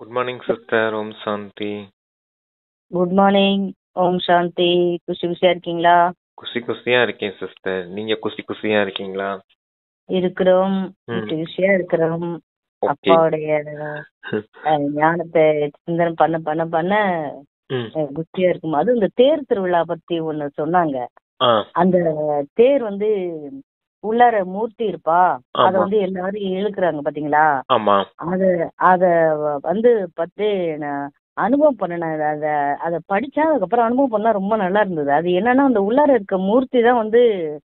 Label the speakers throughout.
Speaker 1: Good morning sister. ஓம் சாந்தி.
Speaker 2: Good morning. ஓம் சாந்தி. குஷி குஷியா இருக்கீங்களா?
Speaker 1: குஷியா இருக்கேன் சிஸ்டர். நீங்க குஷியா இருக்கீங்களா?
Speaker 2: இருக்கிறோம்.
Speaker 1: ம்.
Speaker 2: குஷி குஷியா இருக்கிறோம்.
Speaker 1: ஓகே.
Speaker 2: அப்பாவுடைய ஞானத்தை சிந்தனை பண்ண பண்ண பண்ண
Speaker 1: ம்.
Speaker 2: குஷியா இருக்கும். அதுவும் இந்த தேர் திருவிழா பத்தி ஒண்ணு சொன்னாங்க.
Speaker 1: ஆ.
Speaker 2: அந்த தேர் உள்ளார மூர்த்தி இருப்பா, அத
Speaker 1: ஆமா.
Speaker 2: எல்லாரும் இழுக்குறாங்க பாத்தீங்களா?
Speaker 1: ஆமா.
Speaker 2: அத அத பத்தி நான் அனுபவம் பண்ணினேன். அத அத படிச்சா அதுக்கப்புறம் அனுபவம் பண்ணா ரொம்ப நல்லா இருந்தது. அது என்னன்னா, அந்த உள்ளார இருக்க மூர்த்தி தான்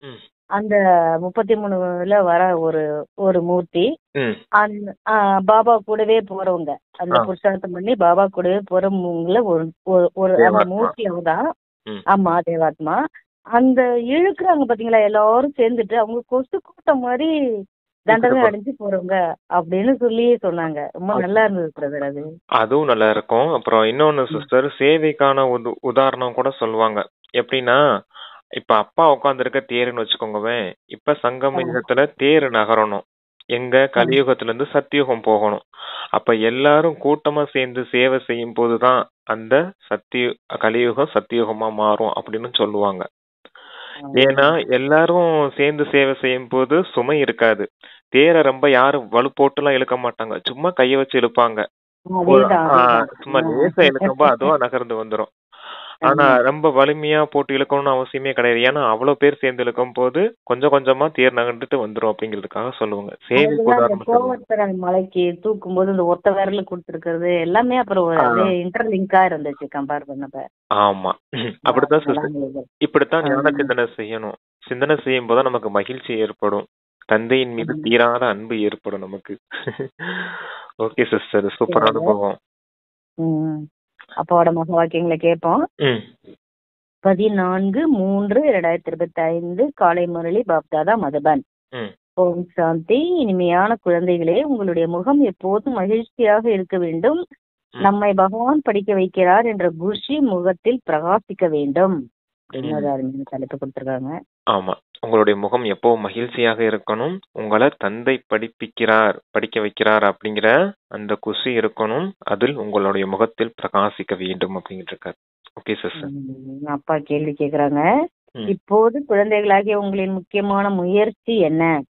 Speaker 1: ம்.
Speaker 2: அந்த 33ல வர ஒரு ஒரு மூர்த்தி.
Speaker 1: ம்.
Speaker 2: பாபா கூடவே போறவங்க, அந்த
Speaker 1: ஆ.
Speaker 2: புருஷார்த்தம் பண்ணி பாபா கூடவே போறவங்கள ஒரு ஒரு- ஒரு அந்த
Speaker 1: தேவாத்மா.
Speaker 2: மூர்த்தி அவதான்.
Speaker 1: ம்.
Speaker 2: ஆமா, தேவாத்மா. அந்த இழுக்குறாங்க பாத்தீங்களா, எல்லாரும் சேர்ந்துட்டு அவங்க கொசு கூட்டம் மாதிரி தண்டனை
Speaker 1: இழுத்துட்டு
Speaker 2: அடைஞ்சு போறவங்க அப்படின்னு சொல்லி சொன்னாங்க. ரொம்ப
Speaker 1: போ-
Speaker 2: நல்லா இருந்தது பிரதர் அது.
Speaker 1: அதுவும் நல்லா இருக்கும். அப்புறம் இன்னொன்னு
Speaker 2: ம்.
Speaker 1: சிஸ்டர், சேவைக்கான உதாரணம் கூட சொல்லுவாங்க. எப்படின்னா, இப்ப அப்பா உட்காந்துருக்க தேருன்னு வச்சுக்கோங்கவே. இப்ப சங்கம யுகத்துல தேர் நகரணும். எங்க கலியுகத்துல இருந்து சத்தியுகம் போகணும். அப்ப எல்லாரும் கூட்டமா சேர்ந்து சேவை செய்யும் போதுதான் அந்த கலியுகம் சத்தியுகமா மாறும் அப்படின்னு சொல்லுவாங்க. ஏன்னா எல்லாரும் சேர்ந்து சேவை செய்யும் போது சுமை இருக்காது. தேரை ரொம்ப யாரும் வலு போட்டுலாம் இழுக்க மாட்டாங்க. சும்மா கைய வச்சு இழுப்பாங்க.
Speaker 2: அதேதான் அதேதான்.
Speaker 1: சும்மா லேசா இழுக்கும்போது அதுவா நகர்ந்து வந்துரும். ஆனா ரொம்ப வலிமையா போட்டு இழுக்கணும்னு அவசியமே கிடையாது. ஏன்னா அவ்வளவு பேர் சேர்ந்து இழுக்கும் போது கொஞ்சம் கொஞ்சமா தேர் நகர்ந்துட்டு வந்துரும் அப்படிங்கிறதுக்காக சொல்லுவாங்க. சேவைக்கு
Speaker 2: அதுக்குதான் அந்த
Speaker 1: உதாரணம் சொல்லுவாங்க.
Speaker 2: கோவத்தரன் மலைக்கு தூக்கும் போது இந்த ஒத்த விரல கொடுத்துருக்கிறது எல்லாமே அப்புறம் அப்படியே இன்டர்லிங்கா இருந்துச்சு கம்பேர் பண்ணப்ப.
Speaker 1: ஆமா. அப்படித்தான்
Speaker 2: நல்லா
Speaker 1: சிஸ்டர்.
Speaker 2: இருந்தது.
Speaker 1: இப்படித்தான் ஞான சிந்தனை செய்யணும். சிந்தனை செய்யும் போது நமக்கு மகிழ்ச்சி ஏற்படும். தந்தையின் மீது தீராத அன்பு ஏற்படும் நமக்கு. ஓகே சிஸ்டர், சூப்பர் அனுபவம்.
Speaker 2: அப்பாவோட மக வாக்கியங்களை கேட்போம்.
Speaker 1: ம்.
Speaker 2: 14/3/2025 காலை முரளி பாப்தாதா மதுபன்.
Speaker 1: ம்.
Speaker 2: ஓம் சாந்தி. இனிமையான குழந்தைகளே, உங்களுடைய முகம் எப்போதும் மகிழ்ச்சியாக இருக்க வேண்டும். நம்மை பகவான் படிக்க வைக்கிறார் என்ற குஷி முகத்தில் பிரகாசிக்க வேண்டும். இன்னொரு அருமையான தலைப்பு கொடுத்திருக்காங்க.
Speaker 1: ஆமா, உங்களுடைய முகம் எப்பவும் மகிழ்ச்சியாக இருக்கணும். உங்களை தந்தை படிக்க வைக்கிறார் அப்படிங்கிற அந்த குஷி இருக்கணும். அதில் உங்களுடைய முகத்தில் பிரகாசிக்க வேண்டும் அப்படிங்கிட்டு இருக்காரு. Okay sister.
Speaker 2: அப்பா கேள்வி கேக்குறாங்க. இப்போது குழந்தைகளாகிய உங்களின் முக்கியமான முயற்சி என்ன?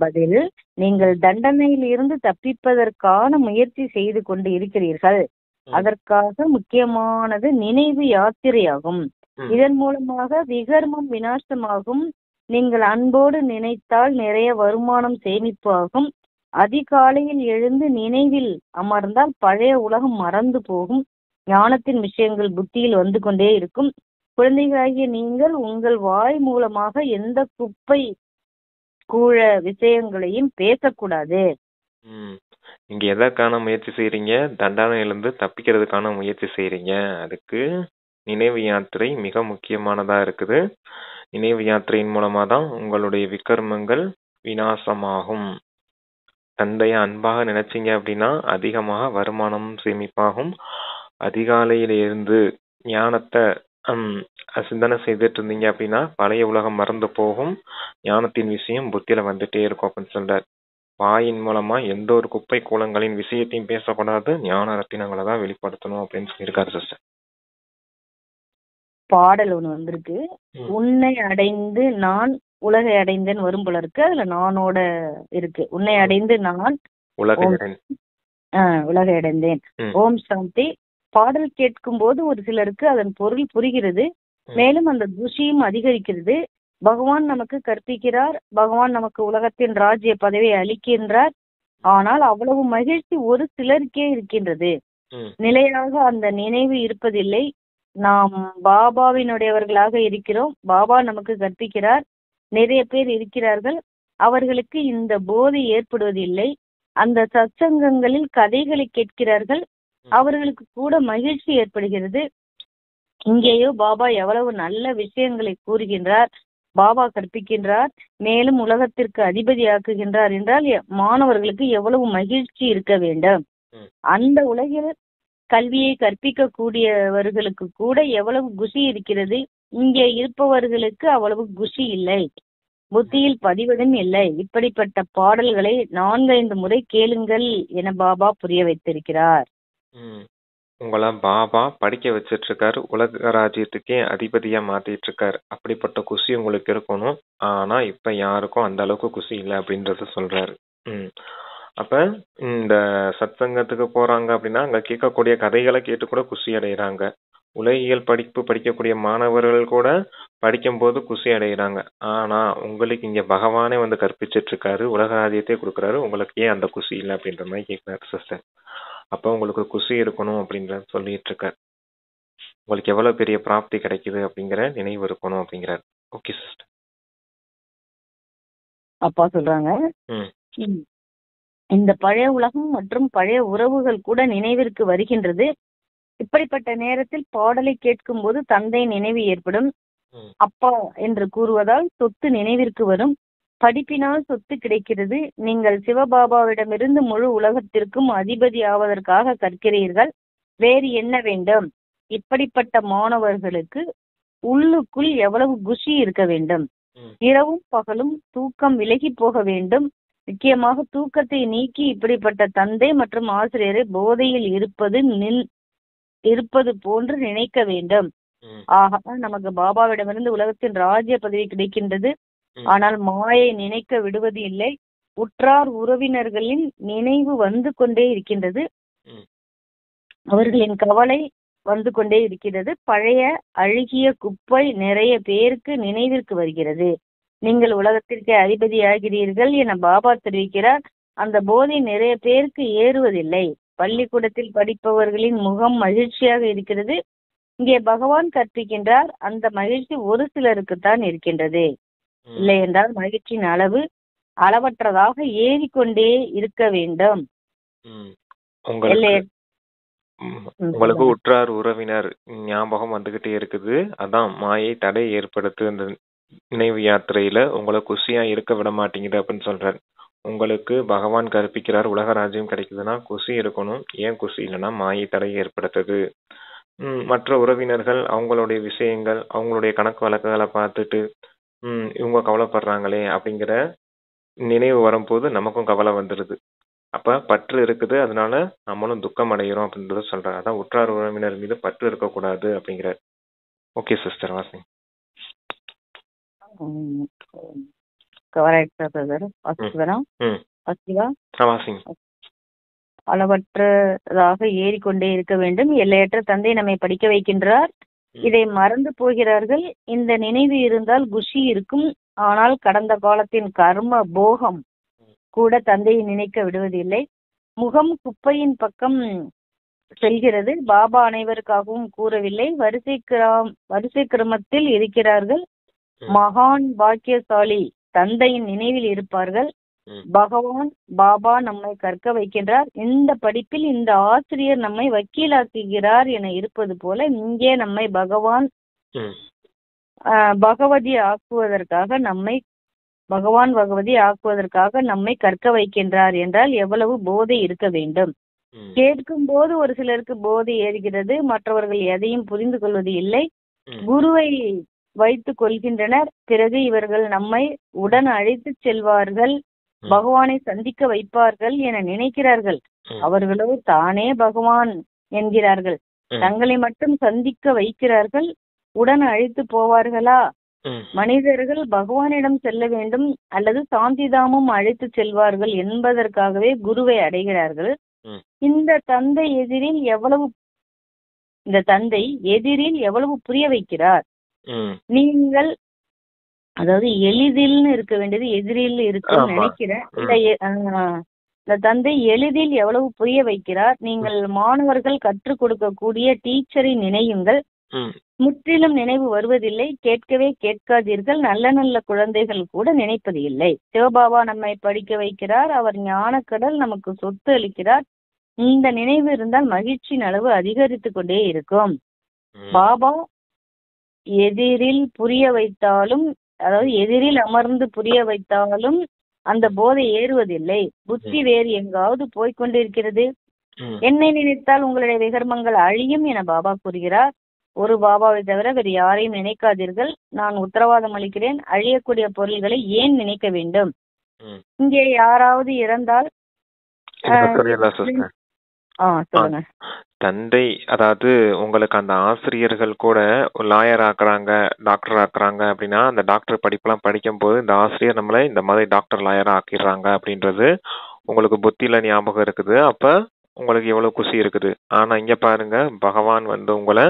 Speaker 2: பதில்: நீங்கள் தண்டனையில் இருந்து தப்பிப்பதற்கான முயற்சி செய்து கொண்டு இருக்கிறீர்கள். அதற்காக முக்கியமானது நினைவு யாத்திரையாகும். இதன் மூலமாக விகர்மம் விநாசமாகும். நீங்கள் அன்போடு நினைத்தால் நிறைய வருமானம் சேமிப்பு ஆகும். அதிகாலையில் எழுந்து நினைவில் அமர்ந்தால் பழைய உலகம் மறந்து போகும். ஞானத்தின் விஷயங்கள் புத்தியில் வந்து கொண்டே இருக்கும். குழந்தைகளாகிய நீங்கள் உங்கள் வாய் மூலமாக எந்த குப்பை கூழ விஷயங்களையும் பேசக்கூடாது.
Speaker 1: நீங்க எதற்கான முயற்சி செய்யறீங்க? தண்டனையிலிருந்து தப்பிக்கிறதுக்கான முயற்சி செய்யறீங்க. அதுக்கு நினைவு யாத்திரை மிக முக்கியமானதா இருக்குது. நினைவு யாத்திரையின் மூலமா தான் உங்களுடைய விகர்மங்கள் விநாசமாகும். தந்தைய அன்பாக நினைச்சீங்க அப்படின்னா அதிகமாக வருமானம் சேமிப்பாகும். அதிகாலையில இருந்து ஞானத்தை சிந்தனை செய்துட்டு இருந்தீங்க அப்படின்னா பழைய உலகம் மறந்து போகும். ஞானத்தின் விஷயம் புத்தியில வந்துட்டே இருக்கும் அப்படின்னு சொல்றாரு. வாயின் மூலமா எந்த ஒரு குப்பை கூலங்களின் விஷயத்தையும் பேசக்கூடாது. ஞான ரத்தினங்களை தான் வெளிப்படுத்தணும் அப்படின்னு சொல்லியிருக்காரு சிஸ்டர்.
Speaker 2: பாடல் ஒண்ணு வந்திருக்கு. உன்னை அடைந்து நான் உலகை அடைந்தேன் வரும் போல இருக்கு. அதுல நானோட இருக்கு. உன்னை அடைந்து நான் உலகை அடைந்தேன். ஓம் சாந்தி. பாடல் கேட்கும் போது ஒரு சிலருக்கு அதன் பொருள் புரிகிறது. மேலும் அந்த குஷியும் அதிகரிக்கிறது. பகவான் நமக்கு கற்பிக்கிறார். பகவான் நமக்கு உலகத்தின் ராஜ்ய பதவியை அளிக்கின்றார். ஆனால் அவ்வளவு மகிழ்ச்சி ஒரு சிலருக்கே இருக்கின்றது. நிலையாக அந்த நினைவு இருப்பதில்லை. நாம் பாபாவினுடையவர்களாக இருக்கிறோம். பாபா நமக்கு கற்பிக்கிறார். நிறைய பேர் இருக்கிறார்கள், அவர்களுக்கு இந்த போதை ஏற்படுவதில்லை. அந்த சத்சங்கங்களில் கதைகளை கேட்கிறார்கள், அவர்களுக்கு கூட மகிழ்ச்சி ஏற்படுகிறது. இங்கேயோ பாபா எவ்வளவு நல்ல விஷயங்களை கூறுகின்றார், பாபா கற்பிக்கின்றார், மேலும் உலகத்திற்கு அதிபதியாக்குகின்றார் என்றால் மாணவர்களுக்கு எவ்வளவு மகிழ்ச்சி இருக்க வேண்டும். அந்த உலகில் கல்வியை கற்பிக்க கூடியவர்களுக்கு கூட எவ்வளவு குஷி இருக்கிறது. இங்கே இருப்பவர்களுக்கு அவ்வளவு குஷி இல்லை, புத்தியில் பதிவதும் இல்லை. இப்படிப்பட்ட பாடல்களை 4-5 முறை கேளுங்கள் என பாபா புரிய வைத்திருக்கிறார்.
Speaker 1: ம். உங்கள பாபா படிக்க வச்சிட்டு இருக்காரு. உலக ராஜ்யத்துக்கே அதிபதியா மாத்திட்டு இருக்காரு. அப்படிப்பட்ட குஷி உங்களுக்கு இருக்கணும். ஆனா இப்ப யாருக்கும் அந்த அளவுக்கு குஷி இல்ல அப்படின்றத சொல்றாரு. ம். அப்ப இந்த சத்சங்கத்துக்கு போறாங்க அப்படின்னா, அங்க கேட்கக்கூடிய கதைகளை கேட்டு கூட குஷி அடையறாங்க. உலகியல் படிப்பு படிக்கக்கூடிய மாணவர்கள் கூட படிக்கும்போது குஷி அடையறாங்க. ஆனா உங்களுக்கு இங்க பகவானே வந்து கற்பிச்சிட்டு இருக்காரு. உலக ராஜ்யத்தை கொடுக்குறாரு. உங்களுக்கு ஏன் அந்த குஷி இல்லை அப்படின்ற மாதிரி கேட்கிறாரு சிஸ்டர். அப்ப உங்களுக்கு குஷி இருக்கணும் அப்படின்ற சொல்லிட்டு இருக்காரு. உங்களுக்கு எவ்வளவு பெரிய பிராப்தி கிடைக்குது அப்படிங்கிற நினைவு இருக்கணும் அப்படிங்கிறார். Okay sister.
Speaker 2: அப்பா சொல்றாங்க,
Speaker 1: ம்.
Speaker 2: ம், இந்த பழைய உலகம் மற்றும் பழைய உறவுகள் கூட நினைவிற்கு வருகின்றது. இப்படிப்பட்ட நேரத்தில் பாடலை கேட்கும் போது தந்தை நினைவு ஏற்படும்.
Speaker 1: ம்.
Speaker 2: அப்பா என்று கூறுவதால் சொத்து நினைவிற்கு வரும். படிப்பினால் சொத்து கிடைக்கிறது. நீங்கள் சிவபாபாவிடமிருந்து முழு உலகத்திற்கும் அதிபதி ஆவதற்காக கற்கிறீர்கள். வேறு என்ன வேண்டும்? இப்படிப்பட்ட மாணவர்களுக்கு உள்ளுக்குள் எவ்வளவு குஷி இருக்க வேண்டும்.
Speaker 1: ம்.
Speaker 2: இரவும் பகலும் தூக்கம் விலகி போக வேண்டும். முக்கியமாக தூக்கத்தை நீக்கி இப்படிப்பட்ட தந்தை மற்றும் ஆசிரியரை போதையில் இருப்பது போன்று நினைக்க வேண்டும்.
Speaker 1: ம்.
Speaker 2: ஆக நமக்கு பாபாவிடமிருந்து உலகத்தின் ராஜ்ய பதவி கிடைக்கின்றது.
Speaker 1: ம்.
Speaker 2: ஆனால் மாயை நினைக்க விடுவது இல்லை. உற்றார் உறவினர்களின் நினைவு வந்து கொண்டே இருக்கின்றது.
Speaker 1: ம்.
Speaker 2: அவர்களின் கவலை வந்து கொண்டே இருக்கிறது. பழைய அழுகிய குப்பை நிறைய பேருக்கு நினைவிற்கு வருகிறது. நீங்கள் உலகத்திற்கு அதிபதியாகிறீர்கள் என பாபா தெரிவிக்கிறார். அந்த போதை நிறைய பேருக்கு ஏறுவதில்லை. பள்ளிக்கூடத்தில் படிப்பவர்களின் முகம் மகிழ்ச்சியாக இருக்கிறது. இங்கே பகவான் கற்பிக்கின்றார், அந்த மகிழ்ச்சி ஒரு சிலருக்குத்தான் இருக்கின்றது. இல்லை என்றால் மகிழ்ச்சியின் அளவு அளவற்றதாக ஏறிக்கொண்டே இருக்க வேண்டும்.
Speaker 1: உங்களுக்கு உற்றார் உறவினர் ஞாபகம் வந்துகிட்டே இருக்குது. அதான் மாயை தடை ஏற்படுத்து. அந்த நினைவு யாத்திரையில உங்களை குஷியா இருக்க விட மாட்டேங்குது அப்படின்னு சொல்றாரு. உங்களுக்கு பகவான் கற்பிக்கிறார், உலக ராஜ்யம் கிடைக்குதுன்னா குஷி இருக்கணும். ஏன் குஷி இல்லைன்னா மாயை தடை ஏற்படுத்துது. மற்ற உறவினர்கள் அவங்களுடைய விஷயங்கள், அவங்களுடைய கணக்கு வழக்குகளை பார்த்துட்டு இவங்க கவலைப்படுறாங்களே அப்படிங்கிற நினைவு வரும்போது நமக்கும் கவலை வந்துடுது. அப்ப பற்று இருக்குது, அதனால நம்மளும் துக்கம் அடைகிறோம் அப்படின்றத சொல்றாரு. அதான் உற்றார் உறவினர் மீது பற்று இருக்கக்கூடாது அப்படிங்கிற. ஓகே சிஸ்டர், வாசிங்க.
Speaker 2: அளவற்றதாக ஏறிக்கொண்டே இருக்க வேண்டும். எல்லையற்ற தந்தை நம்மை படிக்க வைக்கின்றார். இதை மறந்து போகிறார்கள். இந்த நினைவு இருந்தால் குஷி இருக்கும். ஆனால் கடந்த காலத்தின் கர்ம போகம் கூட தந்தையை நினைக்க விடுவதில்லை. முகம் குப்பையின் பக்கம் செல்கிறது. பாபா அனைவருக்காகவும் கூறவில்லை. வரிசை கிரமத்தில் இருக்கிறார்கள். மகான் பாக்கியசாலி தந்தையின் நினைவில் இருப்பார்கள். பகவான் பாபா நம்மை கற்க வைக்கின்றார். இந்த படிப்பில் இந்த ஆசிரியர் நம்மை வக்கீலாக்குகிறார் என இருப்பது போல இங்கே நம்மை பகவான் பகவதி ஆக்குவதற்காக நம்மை கற்க வைக்கின்றார் என்றால் எவ்வளவு போதை இருக்க வேண்டும். கேட்கும் போது ஒரு சிலருக்கு போதை ஏறுகிறது. மற்றவர்கள் எதையும் புரிந்து கொள்வது இல்லை. குருவை வைத்துக் கொள்கின்றனர். பிறகு இவர்கள் நம்மை உடன் அழைத்து செல்வார்கள், பகவானை சந்திக்க வைப்பார்கள் என நினைக்கிறார்கள். அவர்களோ தானே பகவான் என்கிறார்கள். தங்களை மட்டும் சந்திக்க வைக்கிறார்கள். உடன் அழைத்து போவார்களா? மனிதர்கள் பகவானிடம் செல்ல வேண்டும் அல்லது சாந்திதாமும் அழைத்து செல்வார்கள் என்பதற்காகவே குருவை அடைகிறார்கள். இந்த தந்தை எதிரில் எவ்வளவு புரிய வைக்கிறார். நீங்கள் அதாவது எளிதில்னு இருக்க வேண்டியது எதிரில் இருக்குன்னு நினைக்கிறேன். இந்த தந்தை எளிதில் எவ்வளவு புரிய வைக்கிறார். நீங்கள் மாணவர்கள் கற்றுக் கொடுக்கக்கூடிய டீச்சரை நினையுங்கள். முற்றிலும் நினைவு வருவதில்லை. கேட்கவே கேட்காதீர்கள். நல்ல நல்ல குழந்தைகள் கூட நினைப்பது இல்லை. சிவபாபா நம்மை படிக்க வைக்கிறார். அவர் ஞானக்கடல் நமக்கு சொத்து அளிக்கிறார். இந்த நினைவு இருந்தால் மகிழ்ச்சியின் அளவு அதிகரித்து கொண்டே இருக்கும். பாபா எதிரில் புரிய வைத்தாலும், அதாவது எதிரில் அமர்ந்து புரிய வைத்தாலும் அந்த போதை ஏறுவதில்லை. புத்தி வேறு எங்காவது போய்கொண்டிருக்கிறது. என்னை நினைத்தால் உங்களுடைய விகர்மங்கள் அழியும் என பாபா கூறுகிறார். ஒரு பாபாவை தவிர வேறு யாரையும் நினைக்காதீர்கள். நான் உத்தரவாதம் அளிக்கிறேன். அழியக்கூடிய பொருள்களை ஏன் நினைக்க வேண்டும்? இங்கே யாராவது இறந்தால் சொல்லுங்க.
Speaker 1: தந்தை, அதாவது உங்களுக்கு அந்த ஆசிரியர்கள் கூட லாயர் ஆக்குறாங்க, டாக்டர் ஆக்குறாங்க அப்படின்னா, அந்த டாக்டர் படிப்பெல்லாம் படிக்கும்போது இந்த ஆசிரியர் நம்மளை இந்த மாதிரி டாக்டர் லாயரா ஆக்கிடுறாங்க அப்படின்றது உங்களுக்கு புத்தியில ஞாபகம் இருக்குது. அப்ப உங்களுக்கு எவ்வளவு குஷி இருக்குது. ஆனா இங்க பாருங்க, பகவான் உங்களை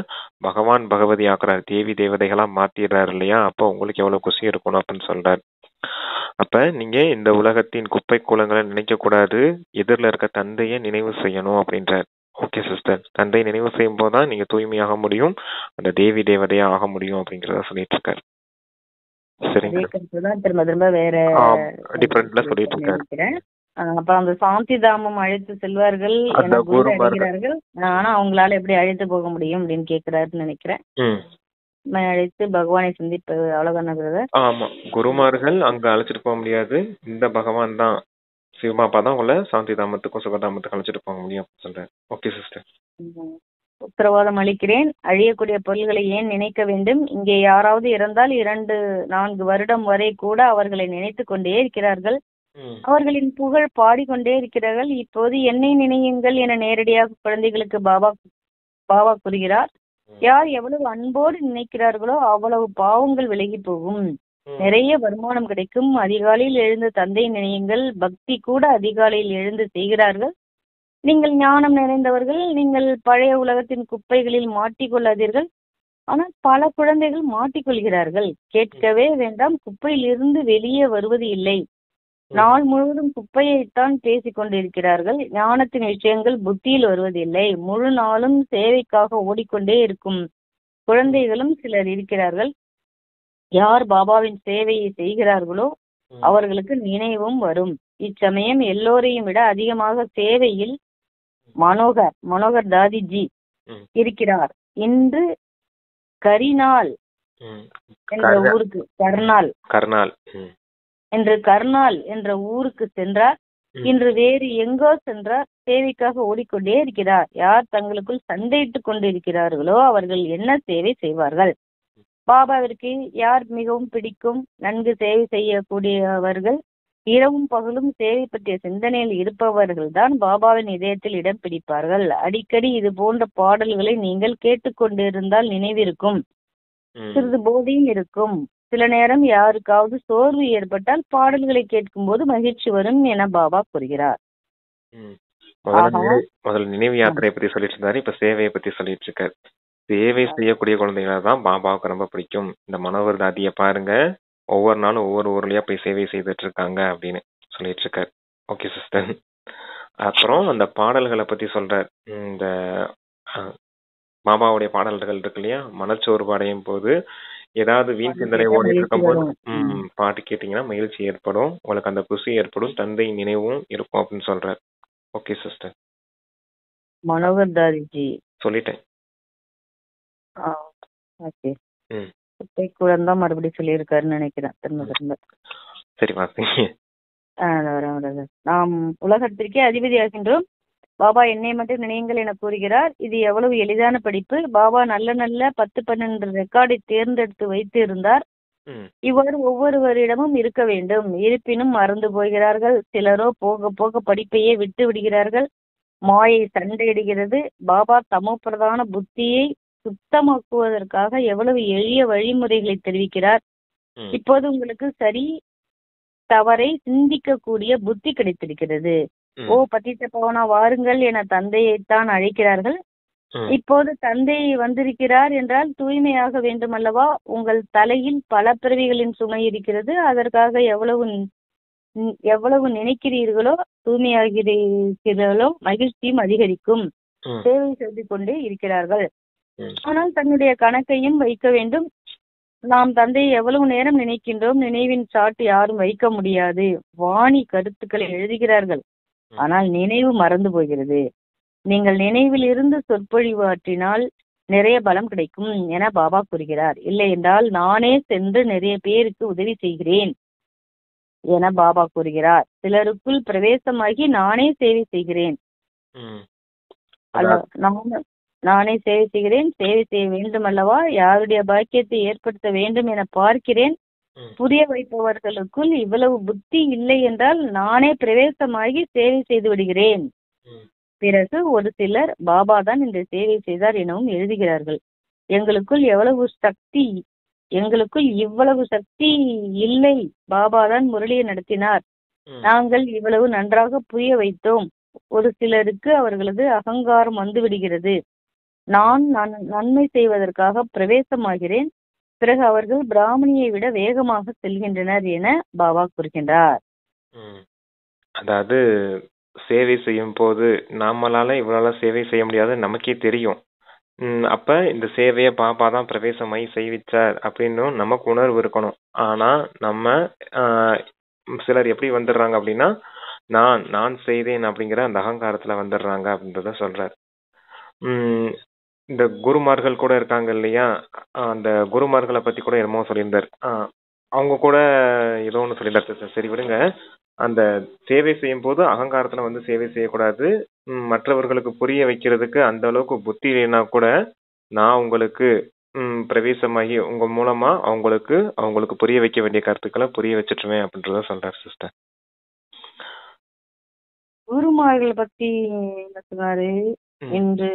Speaker 1: பகவான் பகவதி ஆக்குறாரு, தேவி தேவதைகளா மாத்திடுறாரு இல்லையா? அப்ப உங்களுக்கு எவ்வளவு குஷி இருக்கணும் அப்படின்னு சொல்றாரு. அப்ப நீங்க இந்த உலகத்தின் குப்பை கூலங்களை நினைக்க கூடாது, எதிரில் இருக்க தந்தையை நினைவு செய்யணும் அப்படின்றார். ஓகே சிஸ்டர், தந்தை நினைவு செய்யும் போதுதான் நீங்க தூய்மையாக முடியும், அந்த தேவி தேவதையா ஆக முடியும் அப்படிங்கறத சொல்லிட்டு இருக்காரு. சரிங்க,
Speaker 2: திரும்ப திரும்ப வேற
Speaker 1: டிஃபரெண்ட்ல சொல்லிட்டு இருக்காரு.
Speaker 2: அப்ப அந்த சாந்தி தாமம் அழைத்து செல்வார்கள், அடைகிறார்கள். ஆனா அவங்களால எப்படி அழைத்து போக முடியும் அப்படின்னு கேக்குறாருன்னு நினைக்கிறேன். அழைத்து பகவானை சந்திப்பது அவ்வளவுதான?
Speaker 1: ஆமா, குருமார்கள் அங்க அழைச்சிட்டு போக முடியாது, இந்த பகவான் தான், சிவபாபா தான் உங்களை சாந்தி தாமத்துக்கும் சுகதாமத்துக்கும் அழைச்சிட்டு போக முடியும் சொல்றேன். Okay sister.
Speaker 2: உத்தரவாதம் அளிக்கிறேன், அழியக்கூடிய பொருள்களை ஏன் நினைக்க வேண்டும்? இங்கே யாராவது இறந்தால் 2-4 வருடம் வரை கூட அவர்களை நினைத்து கொண்டே இருக்கிறார்கள், அவர்களின் புகழ் பாடிக்கொண்டே இருக்கிறார்கள். இப்போது என்னை நினையுங்கள் என நேரடியாக குழந்தைகளுக்கு பாபா கூறுகிறார். யார் எவ்வளவு அன்போடு நினைக்கிறார்களோ அவ்வளவு பாவங்கள் விலகி போகும், நிறைய வருமானம் கிடைக்கும். அதிகாலையில் எழுந்து தந்தை நினையுங்கள். பக்தி கூட அதிகாலையில் எழுந்து செய்கிறார்கள். நீங்கள் ஞானம் நிறைந்தவர்கள், நீங்கள் பழைய உலகத்தின் குப்பைகளில் மாட்டிக்கொள்ளாதீர்கள். ஆனால் பல குழந்தைகள் மாட்டிக்கொள்கிறார்கள். கேட்கவே வேண்டாம், குப்பையில் இருந்து வெளியே வருவது இல்லை. நாள் முழுவதும் குப்பையைத்தான் பேசிக் கொண்டிருக்கிறார்கள். ஞானத்தின் விஷயங்கள் புத்தியில் வருவதில்லை. முழு நாளும் சேவைக்காக ஓடிக்கொண்டே இருக்கும் குழந்தைகளும் சிலர் இருக்கிறார்கள். யார் பாபாவின் சேவையை செய்கிறார்களோ அவர்களுக்கு நினைவும் வரும். இச்சமயம் எல்லோரையும் விட அதிகமாக சேவையில் மனோகர் தாதிஜி இருக்கிறார். இன்று கரிநாள் என்ற ஊருக்கு கர்னால் என்ற ஊருக்கு சென்றார். இன்று வேறு எங்கோ சென்றார். சேவைக்காக ஓடிக்கொண்டே இருக்கிறார். யார் தங்களுக்குள் சண்டையிட்டுக் கொண்டிருக்கிறார்களோ அவர்கள் என்ன சேவை செய்வார்கள்? பாபாவிற்கு யார் மிகவும் பிடிக்கும்? நன்கு சேவை செய்யக்கூடியவர்கள், இரவும் பகலும் சேவை பற்றிய சிந்தனையில் இருப்பவர்கள் தான் பாபாவின் இதயத்தில் இடம் பிடிப்பார்கள். அடிக்கடி இது போன்ற பாடல்களை நீங்கள் கேட்டுக்கொண்டிருந்தால் நினைவிருக்கும், சிறிது போதையும் இருக்கும். சில நேரம் யாருக்காவது சோர்வு ஏற்பட்டால் பாடல்களை கேட்கும் போது மகிழ்ச்சி வரும் என பாபா கூறுகிறார்.
Speaker 1: முதல்ல நினைவு யாத்திரையை பத்தி சொல்லிட்டு இருந்தாரு, இப்ப சேவையை பத்தி சொல்லிட்டு இருக்காரு. சேவை செய்யக்கூடிய குழந்தைகளை தான் பாபாவுக்கு ரொம்ப பிடிக்கும். இந்த மனோகர் தாதியை பாருங்க, ஒவ்வொரு நாளும் ஒவ்வொரு ஊர்லயா போய் சேவை செய்துட்டு இருக்காங்க அப்படின்னு சொல்லிட்டு இருக்காரு. Okay sister. அப்புறம் அந்த பாடல்களை பத்தி சொல்றார். இந்த பாபாவுடைய பாடல்கள் இருக்கு இல்லையா, மனச்சோர்வு அடையும் போது, ஏதாவது வீண் சிந்தனை ஓடிட்டு இருக்கும் போது பாட்டு கேட்டீங்கன்னா மகிழ்ச்சி ஏற்படும், உங்களுக்கு அந்த குஷி ஏற்படும், தந்தை நினைவும் இருக்கும் அப்படின்னு சொல்றாரு. Okay sister.
Speaker 2: மனோகர் தாதிஜி சொல்லிட்டேன். மறுபடியும் சொல்லியிருக்காருன்னு நினைக்கிறேன். திரும்ப
Speaker 1: சரி வாசிங்க.
Speaker 2: நாம் உலகத்திற்கே அதிபதியாகின்றோம். பாபா என்னை மட்டும் நினையுங்கள் என கூறுகிறார். இது எவ்வளவு எளிதான படிப்பு. பாபா நல்ல 10-12 ரெக்கார்டை தேர்ந்தெடுத்து வைத்து இருந்தார். இவ்வாறு ஒவ்வொருவரிடமும் இருக்க வேண்டும். இருப்பினும் மறந்து போகிறார்கள். சிலரோ போக போக படிப்பையே விட்டு விடுகிறார்கள். மாயை சண்டையிடுகிறது. பாபா தமோ பிரதான புத்தியை சுத்தமாக்குவதற்காக எவ்வளவு எளிய வழிமுறைகளை தெரிவிக்கிறார். இப்போது உங்களுக்கு சரி தவறை சிந்திக்கக்கூடிய புத்தி கிடைத்திருக்கிறது. ஓ பத்தித்த பவனா வாருங்கள் என தந்தையைத்தான் அழைக்கிறார்கள். இப்போது தந்தை வந்திருக்கிறார் என்றால் தூய்மையாக வேண்டும் அல்லவா? உங்கள் தலையில் பல பிறவிகளின் சுமை இருக்கிறது. அதற்காக எவ்வளவு நினைக்கிறீர்களோ தூய்மையாகிறீர்களோ மகிழ்ச்சியும் அதிகரிக்கும். சேவை செய்து கொண்டே இருக்கிறார்கள். ஆனால் தன்னுடைய கணக்கையும் வைக்க வேண்டும். நாம் தந்தையை எவ்வளவு நேரம் நினைக்கின்றோம்? நினைவின் சாட்டு யாரும் வைக்க முடியாது. வாணி கருத்துக்களை எழுதுகிறார்கள், ஆனால் நினைவு மறந்து போகிறது. நீங்கள் நினைவில் இருந்து சொற்பொழிவாற்றினால் நிறைய பலம் கிடைக்கும் என பாபா கூறுகிறார். இல்லை என்றால் நானே சென்று நிறைய பேருக்கு உதவி செய்கிறேன் என பாபா கூறுகிறார். சிலருக்குள் பிரவேசமாகி நானே சேவை செய்கிறேன். நானே சேவை செய்கிறேன். சேவை செய்ய வேண்டும் அல்லவா? யாருடைய பாக்கியத்தை ஏற்படுத்த வேண்டும் என பார்க்கிறேன். புரிய வைப்பவர்களுக்குள் இவ்வளவு புத்தி இல்லை என்றால் நானே பிரவேசமாகி சேவை செய்து விடுகிறேன். பிறகு ஒரு சிலர் பாபா தான் இந்த சேவை செய்தார் எனவும் எழுதுகிறார்கள். எங்களுக்குள் இவ்வளவு சக்தி இல்லை, பாபா தான் முரளியை நடத்தினார், நாங்கள் இவ்வளவு நன்றாக புரிய வைத்தோம். ஒரு சிலருக்கு அவர்களது அகங்காரம் வந்து விடுகிறது. நான் நன்மை செய்வதற்காக பிரவேசமாகிறேன், பிறகு அவர்கள் பிராமணியை விட வேகமாக செல்கின்றனர் என பாபா கூறுகின்றார்.
Speaker 1: அதாவது சேவை செய்யும் போது நம்மளால இவ்வளவு சேவை செய்ய முடியாது நமக்கே தெரியும். அப்ப இந்த சேவையை பாபா தான் பிரவேசமாயி செய்விச்சார் அப்படின்னு நமக்கு உணர்வு இருக்கணும். ஆனா நம்ம சிலர் எப்படி வந்துடுறாங்க அப்படின்னா, நான் செய்தேன் அப்படிங்கிற அந்த அகங்காரத்துல வந்துடுறாங்க அப்படின்றத சொல்றாரு. இந்த குருமார்கள் கூட இருக்காங்க இல்லையா, அந்த குருமார்களை பத்தி கூட என்னமோ சொல்லியிருந்தார். அவங்க கூட ஏதோ ஒன்று சொல்லியிருந்தார். சரி விடுங்க. அந்த சேவை செய்யும் போது அகங்காரத்துல வந்து சேவை செய்யக்கூடாது. மற்றவர்களுக்கு புரிய வைக்கிறதுக்கு அந்த அளவுக்கு புத்தி இல்லைன்னா கூட நான் உங்களுக்கு பிரவேசமாகி உங்க மூலமா அவங்களுக்கு புரிய வைக்க வேண்டிய கருத்துக்களை புரிய வச்சுட்டுருவேன் அப்படின்றத சொல்றாரு சிஸ்டர்.
Speaker 2: குருமார்களை பத்தி என்ன சொன்னாரு என்று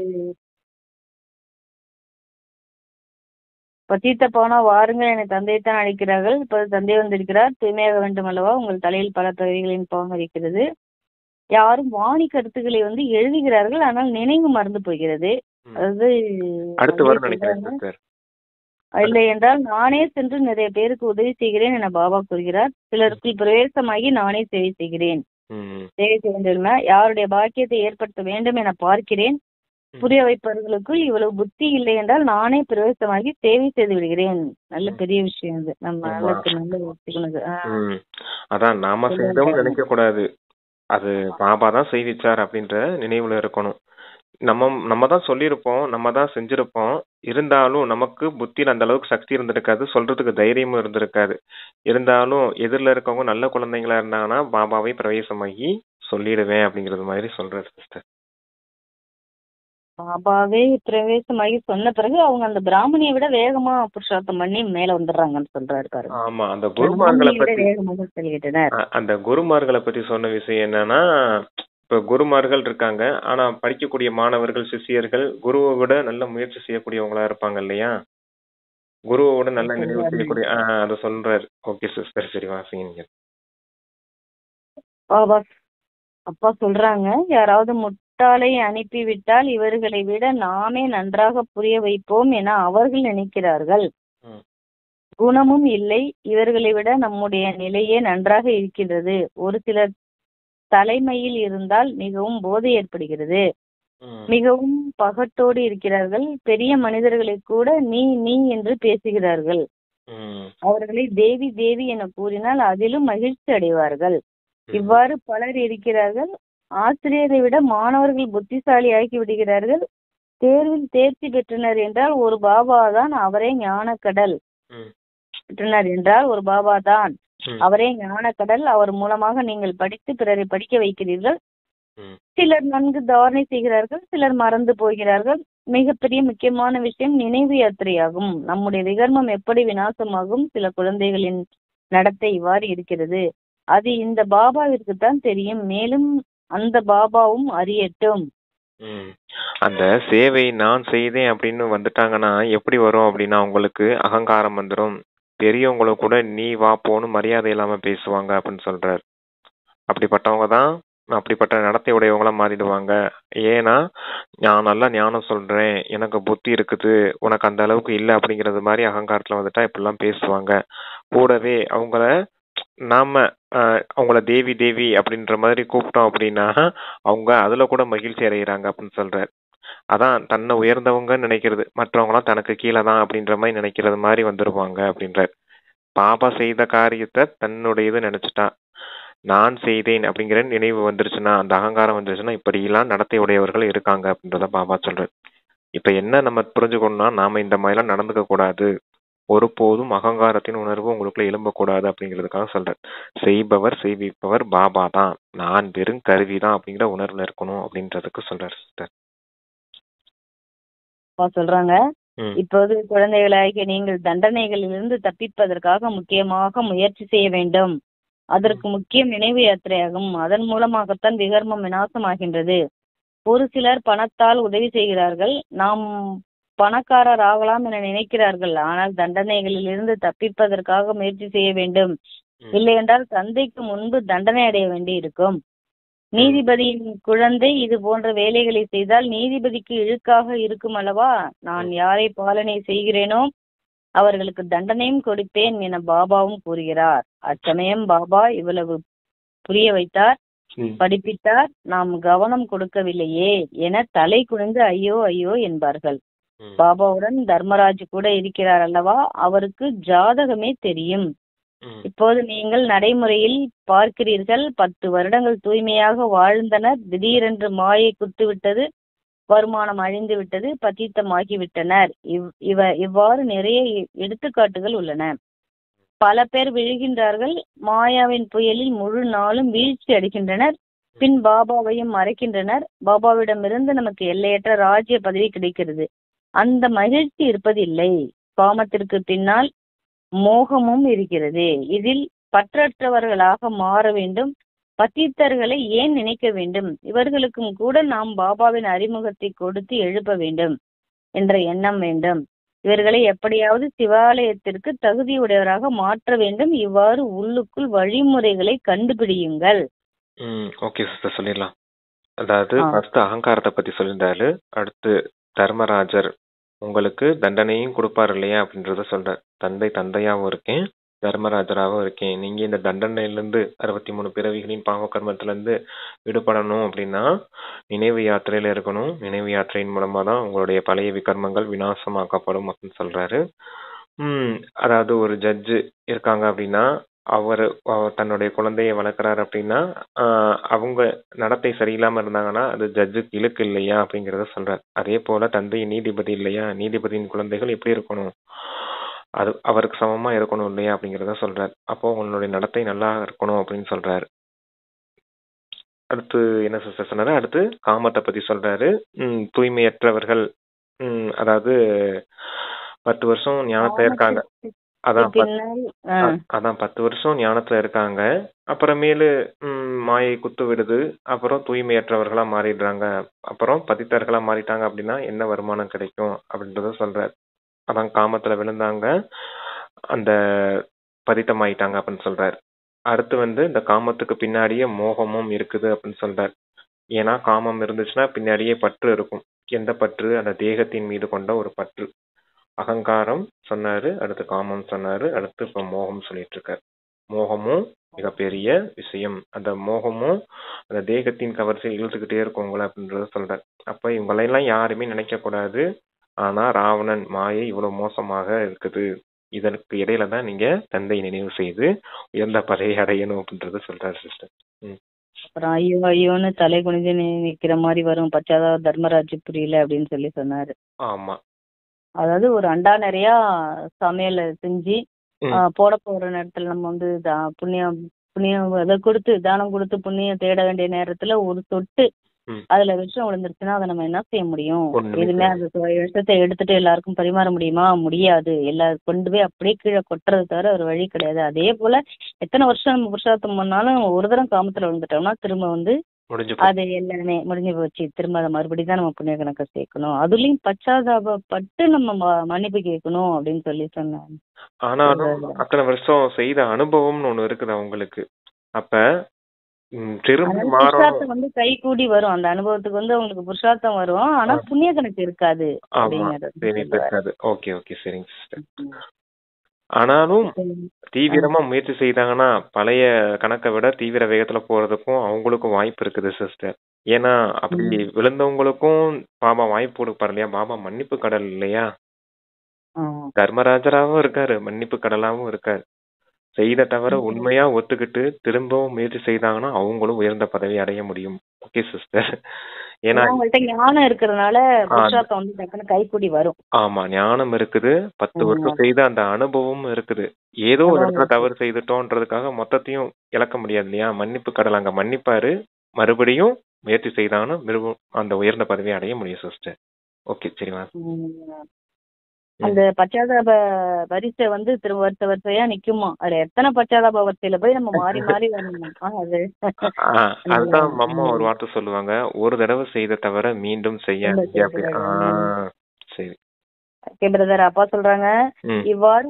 Speaker 2: பத்தித்த போனா வாருங்கள், என தந்தைத்தான் அழைக்கிறார்கள், இப்போது தந்தை வந்திருக்கிறார், தூய்மையாக வேண்டும் அல்லவா, உங்கள் தலையில் பல பிறவிகளின் பாவம் இருக்கிறது. யாரும் வாணி கருத்துக்களை வந்து எழுதுகிறார்கள், ஆனால் நினைவு மறந்து போகிறது. அதாவது இல்லை என்றால் நானே சென்று நிறைய பேருக்கு உதவி செய்கிறேன் என பாபா கூறுகிறார். சிலருக்கு பிரவேசமாகி நானே சேவை செய்கிறேன், சேவை செய்ய வேண்டும், யாருடைய பாக்கியத்தை ஏற்படுத்த வேண்டும் என பார்க்கிறேன். புரிய வைப்பவர்களுக்குள் இவ்வளவு புத்தி இல்லை என்றால் நானே பிரவேசமாகி சேவை செய்து விடுகிறேன். நல்ல பெரிய விஷயம் அது. நம்ம
Speaker 1: அதான் நாம செய்தோம் நினைக்க கூடாது, அது பாபா தான் செய்விச்சார் அப்படின்ற நினைவுல இருக்கணும். நம்ம தான் சொல்லியிருப்போம், நம்ம தான் செஞ்சிருப்போம், இருந்தாலும் நமக்கு புத்தியில் அந்த அளவுக்கு சக்தி இருந்திருக்காது, சொல்றதுக்கு தைரியமும் இருந்திருக்காது. இருந்தாலும் எதிரில் இருக்கவங்க நல்ல குழந்தைங்களா இருந்தாங்கன்னா பாபாவை பிரவேசமாகி சொல்லிடுவேன் அப்படிங்கிறது மாதிரி சொல்றாரு சிஸ்டர்.
Speaker 2: பாபாவே பிரவேசமாகி சொன்ன பிறகு அவங்க அந்த பிராமணியை விட வேகமா புருஷார்த்தம் பண்ணி மேல வந்துடுறாங்கன்னு சொல்றாரு பாரு.
Speaker 1: ஆமா, அந்த குருமார்களை பத்தி அந்த குருமார்களை பத்தி சொன்ன விஷயம் என்னன்னா, இப்ப குருமார்கள் இருக்காங்க, ஆனா படிக்கக்கூடிய மாணவர்கள் சிஷியர்கள் குருவை விட நல்ல முயற்சி செய்யக்கூடியவங்களா இருப்பாங்க இல்லையா, குருவை விட நல்ல நினைவு செய்யக்கூடிய அதை சொல்றாரு. ஓகே சிஸ்டர், சரி வாசிங்க.
Speaker 2: பாபா அப்பா சொல்றாங்க, யாராவது முட்டாளை அனுப்பிவிட்டால் இவர்களை விட நாமே நன்றாக புரிய வைப்போம் என அவர்கள் நினைக்கிறார்கள். குணமும் இல்லை, இவர்களை விட நம்முடைய நிலையே நன்றாக இருக்கின்றது. ஒரு சிலர் தலைமையில் இருந்தால் மிகவும் போதை ஏற்படுகிறது, மிகவும் பகட்டோடு இருக்கிறார்கள். பெரிய மனிதர்களை கூட நீ நீ என்று பேசுகிறார்கள். அவர்களை தேவி தேவி என கூறினால் அதிலும் மகிழ்ச்சி அடைவார்கள். இவ்வாறு பலர் இருக்கிறார்கள். ஆசிரியரை விட மாணவர்கள் புத்திசாலி ஆக்கி விடுகிறார்கள். தேர்வில் தேர்ச்சி பெற்றனர் என்றால் ஒரு பாபா தான் அவரே ஞானக்கடல். பெற்றனர் என்றால் ஒரு பாபா தான் அவரே ஞானக்கடல். அவர் மூலமாக நீங்கள் படித்து பிறரை படிக்க வைக்கிறீர்கள். சிலர் நன்கு தாரணை செய்கிறார்கள், சிலர் மறந்து போகிறார்கள். மிகப்பெரிய முக்கியமான விஷயம் நினைவு யாத்திரையாகும். நம்முடைய விகர்மம் எப்படி விநாசமாகும்? சில குழந்தைகளின் நடத்தை இவ்வாறு இருக்கிறது. அது இந்த பாபாவிற்கு தான் தெரியும், மேலும் அந்த பாபாவும் அறியட்டும்.
Speaker 1: அந்த சேவை நான் செய்தேன் அப்படின்னு வந்துட்டாங்கன்னா எப்படி வரும் அப்படின்னா, அவங்களுக்கு அகங்காரம் வந்துடும். பெரியவங்களும் கூட நீ வா போன்னு மரியாதை இல்லாம பேசுவாங்க அப்படின்னு சொல்றாரு. அப்படிப்பட்டவங்க தான் அப்படிப்பட்ட நடத்தை உடையவங்களா மாறிடுவாங்க. ஏன்னா நான் நல்லா ஞானம் சொல்றேன், எனக்கு புத்தி இருக்குது, உனக்கு அந்த அளவுக்கு இல்லை அப்படிங்கிறது மாதிரி அகங்காரத்துல வந்துட்டா இப்படிலாம் பேசுவாங்க. கூடவே நாம அவங்கள தேவி தேவி அப்படின்ற மாதிரி கூப்பிட்டோம் அப்படின்னா அவங்க அதுல கூட மகிழ்ச்சி அடைகிறாங்க அப்படின்னு சொல்றாரு. அதான் தன்னை உயர்ந்தவங்கன்னு நினைக்கிறது, மற்றவங்களாம் தனக்கு கீழே தான் அப்படின்ற மாதிரி நினைக்கிறது மாதிரி வந்துருவாங்க அப்படின்றார். பாபா செய்த காரியத்தை தன்னுடைய இது நினைச்சிட்டா, நான் செய்தேன் அப்படிங்கிற நினைவு வந்துருச்சுன்னா, அந்த அகங்காரம் வந்துருச்சுன்னா இப்படிலாம் நடத்தை உடையவர்கள் இருக்காங்க அப்படின்றத பாபா சொல்றாரு. இப்ப என்ன நம்ம புரிஞ்சுக்கணும்னா, நாம இந்த மாதிரிலாம் நடந்துக்க கூடாது, ஒருபோதும் அகங்காரத்தின் உணர்வு உங்களுக்குள்ள எழும்பக்கூடாது அப்படிங்கிறதுக்காக சொல்றேன். செய்பவர் செய்விப்பவர் பாபா தான், நான் வெறும் கருவிதான் அப்படிங்கிற உணர்வுல இருக்கணும் அப்படின்றதுக்கு சொல்றாரு சிஸ்டர்.
Speaker 2: சொல்றாங்க, இப்போது குழந்தைகளாகிய நீங்கள் தண்டனைகளிலிருந்து தப்பிப்பதற்காக முக்கியமாக முயற்சி செய்ய வேண்டும். அதற்கு முக்கியம் நினைவு யாத்திரையாகும். அதன் மூலமாகத்தான் விகர்மம் விநாசமாகின்றது. ஒரு சிலர் பணத்தால் உதவி செய்கிறார்கள். நாம் பணக்காரர் ஆகலாம் என நினைக்கிறார்கள். ஆனால் தண்டனைகளில் இருந்து தப்பிப்பதற்காக முயற்சி செய்ய வேண்டும். இல்லை என்றால் தந்தைக்கு முன்பு தண்டனை அடைய வேண்டி இருக்கும். நீதிபதியின் குழந்தை இது போன்ற வேலைகளை செய்தால் நீதிபதிக்கு இழுக்காக இருக்கும் அல்லவா? நான் யாரை பாலனை செய்கிறேனோ அவர்களுக்கு தண்டனையும் கொடுப்பேன் என பாபாவும் கூறுகிறார். அச்சமயம் பாபா இவ்வளவு புரிய வைத்தார், படிப்பித்தார். நாம் கவனம் கொடுக்கவில்லையே என தலை குனிந்து ஐயோ ஐயோ என்பார்கள். பாபாவுடன் தர்மராஜ் கூட இருக்கிறார் அல்லவா? அவருக்கு ஜாதகமே தெரியும். இப்போது நீங்கள் நடைமுறையில் பார்க்கிறீர்கள். 10 வருடங்கள் தூய்மையாக வாழ்ந்தனர். திடீரென்று மாயை குத்துவிட்டது, வருமானம் அழிந்து விட்டது, பத்தித்தமாகிவிட்டனர். இவ்வாறு நிறைய எடுத்துக்காட்டுகள் உள்ளன. பல பேர் விழுகின்றார்கள். மாயாவின் புயலில் முழு நாளும் வீழ்ச்சி அடைகின்றனர். பின் பாபாவையும் மறைக்கின்றனர். பாபாவிடமிருந்து நமக்கு எல்லையற்ற ராஜ்ய பதவி கிடைக்கிறது. அந்த மகிழ்ச்சி இருப்பதில்லை. காமத்திற்கு பின்னால் மோகமும் இருக்கிறது. இதில் பற்றற்றவர்களாக மாற வேண்டும். பத்தித்தர்களை ஏன் நினைக்க வேண்டும்? இவர்களுக்கும் கூட நாம் பாபாவின் அறிமுகத்தை கொடுத்து எழுப்ப வேண்டும் என்ற எண்ணம் வேண்டும். இவர்களை எப்படியாவது சிவாலயத்திற்கு தகுதியுடையவராக மாற்ற வேண்டும். இவ்வாறு உள்ளுக்குள் வழிமுறைகளை கண்டுபிடியுங்கள்.
Speaker 1: ஓகே சிஸ்டர், சொல்லிடலாம். அதாவது ஃபர்ஸ்ட் அகங்காரத்தை பத்தி சொல்லியிருந்தாரு. அடுத்து தர்மராஜர் உங்களுக்கு தண்டனையும் கொடுப்பாரு இல்லையா அப்படின்றத சொல்றார். தந்தையாவும் இருக்கேன், தர்மராஜராகவும் இருக்கேன். நீங்க இந்த தண்டனையிலிருந்து 63 பிறவிகளின் பாவ கர்மத்துல இருந்து விடுபடணும் அப்படின்னா நினைவு யாத்திரையில இருக்கணும். நினைவு யாத்திரையின் மூலமா தான் உங்களுடைய பழைய விகர்மங்கள் விநாசமாக்கப்படும் அப்படின்னு சொல்றாரு. அதாவது ஒரு ஜட்ஜு இருக்காங்க அப்படின்னா அவர் தன்னுடைய குழந்தைய வளர்க்குறாரு அப்படின்னா அவங்க நடத்தை சரியில்லாம இருந்தாங்கன்னா அது ஜட்ஜுக்கு இழுக்கு இல்லையா அப்படிங்கிறத சொல்றாரு. அதே போல தந்தை நீதிபதி இல்லையா, நீதிபதியின் குழந்தைகள் எப்படி இருக்கணும், அது அவருக்கு சமமா இருக்கணும் இல்லையா அப்படிங்கிறத சொல்றாரு. அப்போ உங்களுடைய நடத்தை நல்லா இருக்கணும் அப்படின்னு சொல்றாரு. அடுத்து என்ன சிஸ்டர் சொன்னாரு? அடுத்து காமத்தை பத்தி சொல்றாரு. தூய்மையற்றவர்கள், அதாவது 10 வருஷம் ஞானத்துல இருக்காங்க. அதான் 10 வருஷம் ஞானத்துல இருக்காங்க. அப்புறமேலு மாயை குத்து விடுது. அப்புறம் தூய்மையற்றவர்களா மாறிடுறாங்க. அப்புறம் பதித்தர்களா மாறிட்டாங்க அப்படின்னா என்ன வருமானம் கிடைக்கும் அப்படின்றத சொல்றாரு. அதான் காமத்துல விழுந்தாங்க, அந்த பதித்தமாயிட்டாங்க அப்படின்னு சொல்றாரு. அடுத்து இந்த காமத்துக்கு பின்னாடியே மோகமும் இருக்குது அப்படின்னு சொல்றாரு. ஏன்னா காமம் இருந்துச்சுன்னா பின்னாடியே பற்று இருக்கும். எந்த பற்று? அந்த தேகத்தின் மீது கொண்ட ஒரு பற்று. அகங்காரம் சொன்னாரு, அடுத்து காமம் சொன்னாரு, அடுத்து இப்ப மோகம் சொல்லிட்டு இருக்காரு. மோகமும் மிகப்பெரிய விஷயம். அந்த மோகமும் அந்த தேகத்தின் கவர்ச்சியில் இழுத்துக்கிட்டே இருக்கும் உங்களை அப்படின்றத சொல்றாரு. அப்ப இவங்களெல்லாம் யாருமே நினைக்க கூடாது. ஆனா ராவணன் மாயை இவ்வளவு மோசமாக இருக்குது. இதற்கு இடையில தான் நீங்க தந்தை நினைவு செய்து உயர்ந்த பதவியை அடையணும் அப்படின்றத சொல்றாரு சிஸ்டர்.
Speaker 2: அப்புறம் ஐயோ ஐயோன்னு தலை குனிஞ்சு நிக்கிற மாதிரி வரும் பச்சாதான் தர்மராஜ் புரியல அப்படின்னு சொல்லி சொன்னாரு.
Speaker 1: ஆமா,
Speaker 2: அதாவது ஒரு அண்டா நிறைய சமையல் செஞ்சு போட போற நேரத்துல நம்ம புண்ணியம் அதை கொடுத்து தானம் கொடுத்து புண்ணியம் தேட வேண்டிய நேரத்துல ஒரு சொட்டு அதுல விஷம் விழுந்துருச்சுன்னா அதை நம்ம என்ன செய்ய முடியும்? எதுவுமே அந்த விஷத்தை எடுத்துட்டு எல்லாருக்கும் பரிமாற முடியுமா? முடியாது. கொண்டு போய் அப்படியே கீழே கொட்டுறது தவிர ஒரு வழி கிடையாது. அதே போல எத்தனை வருஷம் நம்ம புருஷார்த்தம் பண்ணாலும் ஒரு தரம் காமத்துல விழுந்துட்டோம்னா திரும்ப அது எல்லாமே முடிஞ்சு போச்சு. திரும்ப அதை மறுபடியும் தான் நம்ம புண்ணிய கணக்கை சேர்க்கணும். அதுலயும் பச்சாதாபப்பட்டு நம்ம மன்னிப்பு கேட்கணும் அப்படின்னு சொல்லி சொன்னாங்க.
Speaker 1: ஆனாலும் அத்தனை வருஷம் செய்த அனுபவம்னு ஒண்ணு இருக்குது அவங்களுக்கு. அப்ப
Speaker 2: புருஷார்த்தம் கை கூடி வரும். அந்த அனுபவத்துக்கு அவங்களுக்கு புருஷார்த்தம் வரும். ஆனா புண்ணிய கணக்கு இருக்காது அப்படிங்கிறது.
Speaker 1: ஓகே ஓகே, சரிங்க சிஸ்டர். ஆனாலும் தீவிரமா முயற்சி செய்தாங்கன்னா பழைய கணக்கை விட தீவிர வேகத்துல போறதுக்கும் அவங்களுக்கும் வாய்ப்பு இருக்குது சிஸ்டர். ஏன்னா அப்படி விழுந்தவங்களுக்கும் பாபா வாய்ப்பு கொடுப்பாரு இல்லையா? பாபா மன்னிப்பு கடல் இல்லையா? தர்மராஜராவும் இருக்காரு, மன்னிப்பு கடலாவும் இருக்காரு. செய்த தவிர உண்மையா ஒத்துக்கிட்டு திரும்பவும் முயற்சி செய்தாங்கன்னா அவங்களும் உயர்ந்த பதவி அடைய முடியும். Okay sister. ஏன்னா
Speaker 2: ஞானம் இருக்கிறதுனால கைக்கூடி வரும்.
Speaker 1: ஆமா, ஞானம் இருக்குது, 10 வருஷம் செய்த அந்த அனுபவம் இருக்குது. ஏதோ ஒரு இடத்துல தவறு செய்துட்டோன்றதுக்காக மொத்தத்தையும் இழக்க முடியாது இல்லையா? மன்னிப்பு கடல் அங்க மன்னிப்பாரு, மறுபடியும் முயற்சி செய்தாங்கன்னா அந்த உயர்ந்த பதவி அடைய முடியும் சிஸ்டர். ஓகே, சரிவா.
Speaker 2: அந்த பச்சாதாப வரிசை வந்து வருஷ வரிசையா நிக்குமா. அதுல எத்தனை பச்சாதாப வரிசையில போய் நம்ம மாறி மாறி வரணுமா அது.
Speaker 1: அதுதான் அம்மா ஒரு வார்த்தை சொல்லுவாங்க, ஒரு தடவை செய்த தவிர மீண்டும் செய்யாதீங்க அப்படி. சரி
Speaker 2: ஓகே பிரதர். அப்பா சொல்றாங்க, இவ்வாறு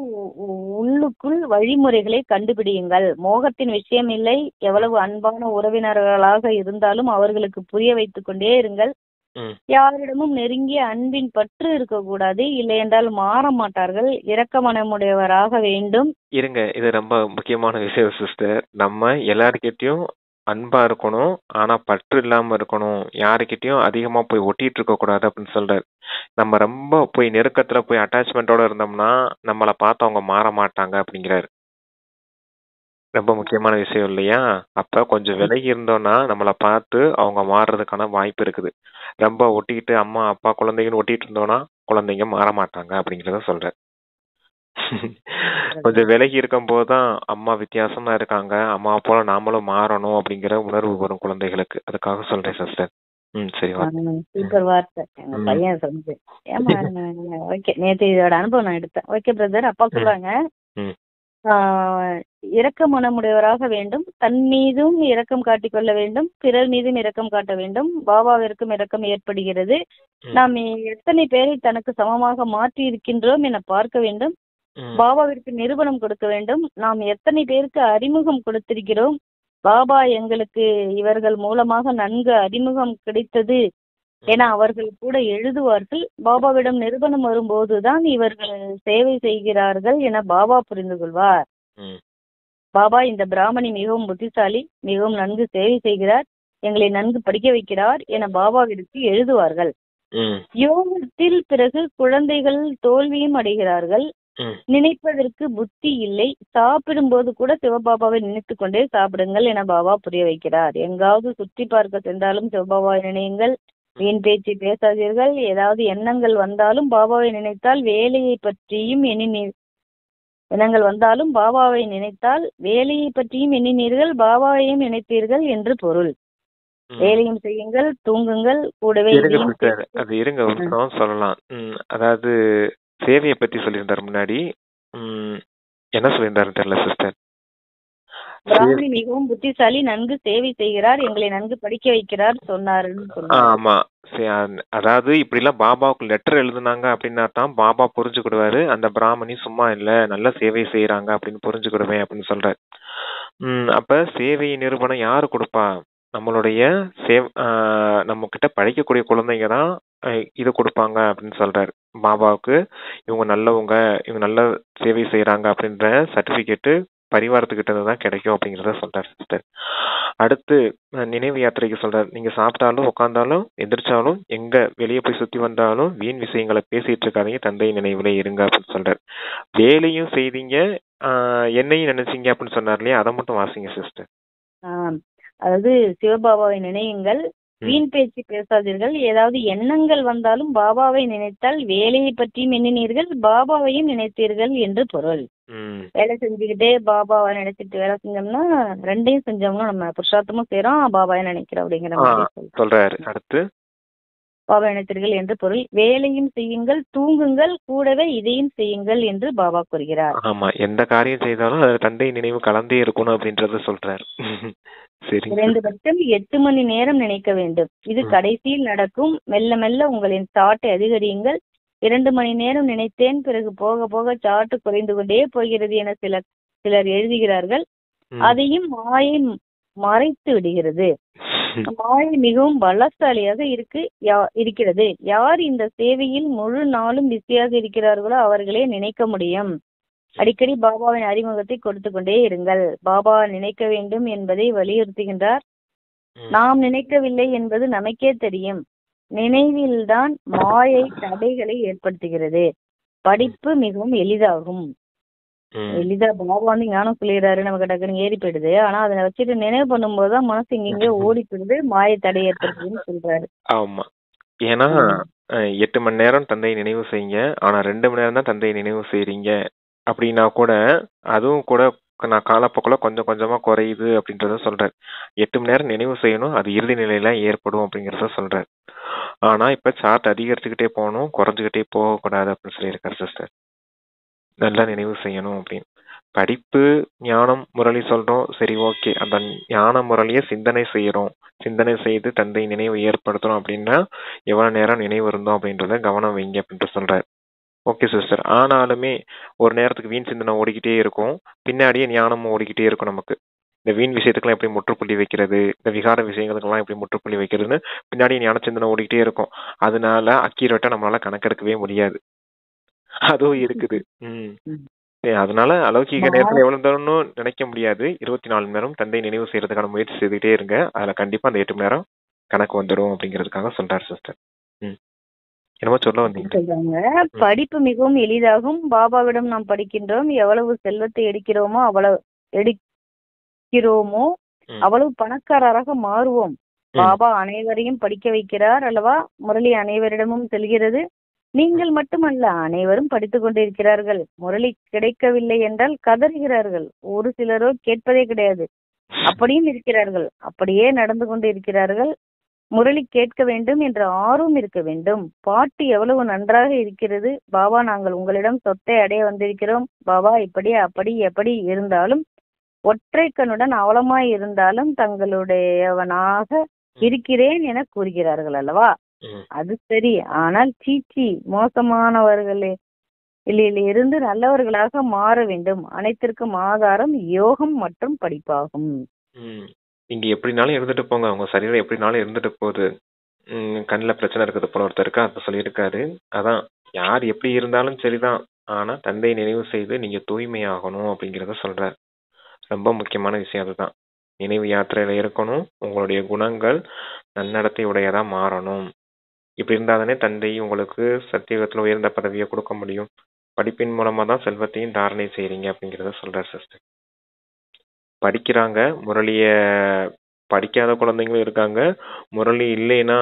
Speaker 2: உள்ளுக்குள் வழிமுறைகளை கண்டுபிடியுங்கள். மோகத்தின் விஷயம் இல்லை. எவ்வளவு அன்பான உறவினர்களாக இருந்தாலும் அவர்களுக்கு புரிய வைத்துக் கொண்டே இருங்கள். யாரிடமும் நெருங்கிய அன்பின் பற்று இருக்கக்கூடாது, இல்லை என்றால் மாற மாட்டார்கள். இரக்க மனமுடையவராக வேண்டும்.
Speaker 1: இருங்க, இது ரொம்ப முக்கியமான விஷயம் சிஸ்டர். நம்ம எல்லார்கிட்டயும் அன்பா இருக்கணும், ஆனா பற்று இல்லாம இருக்கணும். யாருக்கிட்டயும் அதிகமா போய் ஒட்டிட்டு இருக்க கூடாது அப்படின்னு சொல்றாரு. நம்ம ரொம்ப போய் நெருக்கத்துல போய் அட்டாச்மெண்டோட இருந்தோம்னா நம்மளை பார்த்து அவங்க மாற மாட்டாங்க அப்படிங்கிறாரு. ரொம்ப முக்கியமான விஷயம் இல்லையா? அப்ப கொஞ்சம் விலகி இருந்தோம்னா நம்மளை பார்த்து அவங்க மாறுறதுக்கான வாய்ப்பு இருக்குது. ரொம்ப ஒட்டிக்கிட்டு அம்மா அப்பா குழந்தைங்கன்னு ஒட்டிட்டு இருந்தோம்னா குழந்தைங்க மாற மாட்டாங்க அப்படிங்கிறத சொல்றாரு. கொஞ்சம் விலகி இருக்கும் போதுதான் அம்மா வித்தியாசமா இருக்காங்க, அம்மா போல நாமளும் மாறணும் அப்படிங்கிற உணர்வு வரும் குழந்தைகளுக்கு. அதுக்காக சொல்றேன் சிஸ்டர். சரி,
Speaker 2: சூப்பர் வார்த்தை எங்க பையன் சொன்னது. ஏமா ஓகே, நேற்று இதோட அனுபவம் நான் எடுத்தேன். Okay brother. அப்பா சொல்றாங்க, இரக்க மனமுடையவராக வேண்டும், தன் மீதும் இரக்கம் காட்டிக்கொள்ள வேண்டும், பிறர் மீதும் இரக்கம் காட்ட வேண்டும். பாபாவிற்கும் இரக்கம் ஏற்படுகிறது. நாம் எத்தனை பேரை தனக்கு சமமாக மாற்றி இருக்கின்றோம் என பார்க்க வேண்டும். பாபாவிற்கு நிரூபணம் கொடுக்க வேண்டும். நாம் எத்தனை பேருக்கு அறிமுகம் கொடுத்திருக்கிறோம். பாபா எங்களுக்கு இவர்கள் மூலமாக நன்கு அறிமுகம் கிடைத்தது என அவர்கள் கூட எழுதுவார்கள். பாபாவிடம் நிரூபணம் வரும்போதுதான் இவர்கள் சேவை செய்கிறார்கள் என பாபா புரிந்து கொள்வார். பாபா, இந்த பிராமணி மிகவும் புத்திசாலி, மிகவும் நன்கு சேவை செய்கிறார், எங்களை நன்கு படிக்க வைக்கிறார் என பாபாவிற்கு எழுதுவார்கள். யோகத்தில் பிறகு குழந்தைகள் தோல்வியும் அடைகிறார்கள். நினைப்பதற்கு புத்தி இல்லை. சாப்பிடும் போது கூட சிவபாபாவை நினைத்துக் கொண்டே சாப்பிடுங்கள் என பாபா புரிய வைக்கிறார். எங்காவது சுற்றி பார்க்க சென்றாலும் சிவபாபாவை நினையுங்கள், வீண் பேச்சு பேசாதீர்கள். ஏதாவது எண்ணங்கள் வந்தாலும் பாபாவை நினைத்தால் வேலையை பற்றியும் எண்ணங்கள் வந்தாலும் பாபாவை நினைத்தால் வேலையை பற்றியும் எண்ணினீர்கள், பாபாவையும் நினைத்தீர்கள் என்று பொருள். வேலையும் செய்யுங்கள், தூங்குங்கள், கூடவே
Speaker 1: அது இருங்க சொல்லலாம். அதாவது சேவையை பத்தி சொல்லியிருந்தாரு முன்னாடி. என்ன சொல்லியிருந்தாரு தெரியல சிஸ்டர்.
Speaker 2: பிராமணி மிகவும் புத்திசாலி, நன்கு சேவை செய்கிறார், எங்களை நன்கு படிக்க வைக்கிறார் சொன்னாருன்னு.
Speaker 1: ஆமா, அதாவது இப்படி எல்லாம் பாபாவுக்கு லெட்டர் எழுதுனாங்க அப்படின்னா தான் பாபா புரிஞ்சுக்கிடுவாரு, அந்த பிராமணி சும்மா இல்ல நல்ல சேவை செய்யறாங்க அப்படின்னு புரிஞ்சுக்கிடுவேன் அப்படின்னு சொல்றாரு. அப்ப சேவை நிரூபணம் யாரு கொடுப்பா? நம்மளுடைய நம்ம கிட்ட படிக்கக்கூடிய குழந்தைங்க தான் இது கொடுப்பாங்க அப்படின்னு சொல்றாரு. பாபாவுக்கு இவங்க நல்லவங்க, இவங்க நல்ல சேவை செய்யறாங்க அப்படின்ற சர்டிபிகேட்டு பரிவாரத்துக்கிட்ட தான் கிடைக்கும் அப்படிங்கிறத சொல்றாரு சிஸ்டர். அடுத்து நினைவு யாத்திரைக்கு சொல்றாரு, நீங்க சாப்பிட்டாலும் உட்காந்தாலும் எந்திரிச்சாலும் எங்க வெளியே போய் சுத்தி வந்தாலும் வீண் விஷயங்களை பேசிட்டு இருக்காதீங்க, தந்தை நினைவுல இருங்க அப்படின்னு சொல்றாரு. வேலையும் செய்தீங்க, என்னையும் நினைச்சீங்க அப்படின்னு சொன்னார் இல்லையா, அதை மட்டும் வாசிங்க சிஸ்டர்.
Speaker 2: அதாவது சிவபாபாவை நினையுங்கள், வீண் பேச்சு பேசாதீர்கள். ஏதாவது எண்ணங்கள் வந்தாலும் பாபாவை நினைத்தால் வேலையை பற்றியும் எண்ணினீர்கள், பாபாவையும் நினைத்தீர்கள் என்று பொருள். வேலை செஞ்சுக்கிட்டே பாபாவை நினைச்சிட்டு வேலை செஞ்சோம்னா ரெண்டையும் செஞ்சோம்னா நம்ம புருஷார்த்தமும் செய்யறோம், பாபாவை நினைக்கிறோம் அப்படிங்கிற மாதிரி
Speaker 1: சொல்றாரு. அடுத்து
Speaker 2: பாபா நினைத்தீர்கள் என்று பொருள். வேலையும் செய்யுங்கள், தூங்குங்கள், கூடவே இதையும் செய்யுங்கள் என்று பாபா கூறுகிறார்.
Speaker 1: ஆமா, எந்த காரியம் செய்தாலும் அது தந்தை நினைவு கலந்தே இருக்கணும் அப்படின்றத சொல்றாரு.
Speaker 2: குறைந்தபட்சம் 8 மணி நேரம் நினைக்க வேண்டும். இது கடைசியில் நடக்கும். மெல்ல மெல்ல உங்களின் சாட்டை அதிகரியுங்கள். 2 மணி நேரம் நினைத்தேன், பிறகு போக போக சாட்டு குறைந்து கொண்டே போகிறது என சிலர் எழுதுகிறார்கள். அதையும் மாயை மறைத்து விடுகிறது. மாயை மிகவும் பலசாலியாக இருக்கிறது. யார் இந்த சேவையில் முழு நாளும் பிஸியாக இருக்கிறார்களோ அவர்களே நினைக்க முடியும். அடிக்கடி பாபாவின் அறிமுகத்தை கொடுத்து கொண்டே இருங்கள். பாபா நினைக்க வேண்டும் என்பதை வலியுறுத்துகின்றார். நாம் நினைக்கவில்லை என்பது நமக்கே தெரியும். நினைவில்தான் மாயை தடைகளை ஏற்படுத்துகிறது. படிப்பு மிகவும் எளிதாகும். எளிதா பாபா வந்து ஞானம் சொல்லிடுறாரு, நமக்கு டக்குன்னு ஏறி போயிடுது. ஆனா அதை வச்சுட்டு நினைவு பண்ணும் போதுதான் மனசு இங்க ஓடி போயிடுது, மாயை தடை ஏற்படுத்துதுன்னு சொல்றாரு.
Speaker 1: ஆமா, ஏன்னா 8 மணி நேரம் தந்தை நினைவு செய்யுங்க, ஆனா 2 மணி நேரம் தான் தந்தை நினைவு செய்யறீங்க அப்படின்னா கூட அதுவும் கூட நான் காலப்போக்கில் கொஞ்சம் கொஞ்சமா குறையுது அப்படின்றத சொல்றாரு. 8 மணி நேரம் நினைவு செய்யணும், அது இறுதி நிலையில ஏற்படும் அப்படிங்கிறத சொல்றாரு. ஆனா இப்ப சார்ட் அதிகரிச்சுக்கிட்டே போகணும், குறைஞ்சுக்கிட்டே போகக்கூடாது அப்படின்னு சொல்லியிருக்காரு சிஸ்டர். நல்லா நினைவு செய்யணும் அப்படின்னு. படிப்பு, ஞானம், முரளி சொல்றோம். சரி, ஓகே. அந்த ஞான முரளியை சிந்தனை செய்யறோம். சிந்தனை செய்து தந்தை நினைவு ஏற்படுத்துறோம் அப்படின்னா எவ்வளவு நேரம் நினைவு இருந்தோம் அப்படின்றத கவனம் வைங்க அப்படின்ட்டு சொல்றாரு. Okay sister. ஆனாலுமே ஒரு நேரத்துக்கு வீண் சிந்தனை ஓடிக்கிட்டே இருக்கும், பின்னாடியே ஞானமும் ஓடிக்கிட்டே இருக்கும் நமக்கு. இந்த வீண் விஷயத்துக்கெல்லாம் எப்படி முற்றுப்புள்ளி வைக்கிறது, இந்த விகார விஷயங்களுக்கெல்லாம் எப்படி முற்றுப்புள்ளி வைக்கிறதுன்னு பின்னாடி ஞான சிந்தனை ஓடிக்கிட்டே இருக்கும். அதனால அக்யூரேட்டா நம்மளால கணக்கெடுக்கவே முடியாது. அதுவும் இருக்குது. அதனால அலௌகிக நேரத்துல எவ்வளவு தரணும் நினைக்க முடியாது. 24 மணி நேரம் தந்தை நினைவு செய்யறதுக்கான முயற்சி செய்துட்டே இருங்க. அதுல கண்டிப்பா அந்த 8 மணி நேரம் கணக்கு வந்துடும் அப்படிங்கிறதுக்காக சொல்றாரு சிஸ்டர். என்னமோ சொல்ல வந்தீங்க.
Speaker 2: சொல்றாங்க, படிப்பு மிகவும் எளிதாகும். பாபாவிடம் நாம் படிக்கின்றோம். எவ்வளவு செல்வத்தை எடுக்கிறோமோ அவ்வளவு பணக்காரராக மாறுவோம். பாபா அனைவரையும் படிக்க வைக்கிறார் அல்லவா? முரளி அனைவரிடமும் செல்கிறது. நீங்கள் மட்டுமல்ல, அனைவரும் படித்துக் கொண்டிருக்கிறார்கள். முரளி கிடைக்கவில்லை என்றால் கதறுகிறார்கள். ஒரு சிலரோ கேட்பதே கிடையாது, அப்படியும் இருக்கிறார்கள். அப்படியே நடந்து கொண்டு இருக்கிறார்கள். முரளி கேட்க வேண்டும் என்ற ஆர்வம் இருக்க வேண்டும். பாட்டு எவ்வளவு நன்றாக இருக்கிறது. பாபா, நாங்கள் உங்களிடம் சொத்தை அடைய வந்திருக்கிறோம். பாபா, இப்படி அப்படி எப்படி இருந்தாலும், ஒற்றை கண்ணுடன் அவலமாய் இருந்தாலும் தங்களுடையவனாக இருக்கிறேன் என கூறுகிறார்கள் அல்லவா? அது சரி. ஆனால் சீச்சி, மோசமானவர்களில் இருந்து நல்லவர்களாக மாற வேண்டும். அனைத்திற்கும் ஆதாரம் யோகம் மற்றும் படிப்பாகும்.
Speaker 1: இங்க எப்படினாலும் இருந்துட்டு போங்க, உங்க சரீரம் எப்படினாலும் இருந்துட்டு போகுது. கண்ணில் பிரச்சனை இருக்குது போல ஒருத்தருக்கு அதை சொல்லியிருக்காரு. அதான், யார் எப்படி இருந்தாலும் சரிதான், ஆனா தந்தை நினைவு செய்து நீங்க தூய்மையாகணும் அப்படிங்கிறத சொல்றார். ரொம்ப முக்கியமான விஷயம் அதுதான். நினைவு யாத்திரையில இருக்கணும். உங்களுடைய குணங்கள் நன்னடத்தை உடையதா மாறணும். இப்படி இருந்தாதானே தந்தை உங்களுக்கு சத்தியுகத்துல உயர்ந்த பதவியை கொடுக்க முடியும். படிப்பின் மூலமா தான் செல்வத்தையும் தாரணை செய்றீங்க அப்படிங்கிறத சொல்றார் சிஸ்டர். படிக்கிறாங்க, முரளிய படிக்காத குழந்தைங்களும் இருக்காங்க. முரளி இல்லைன்னா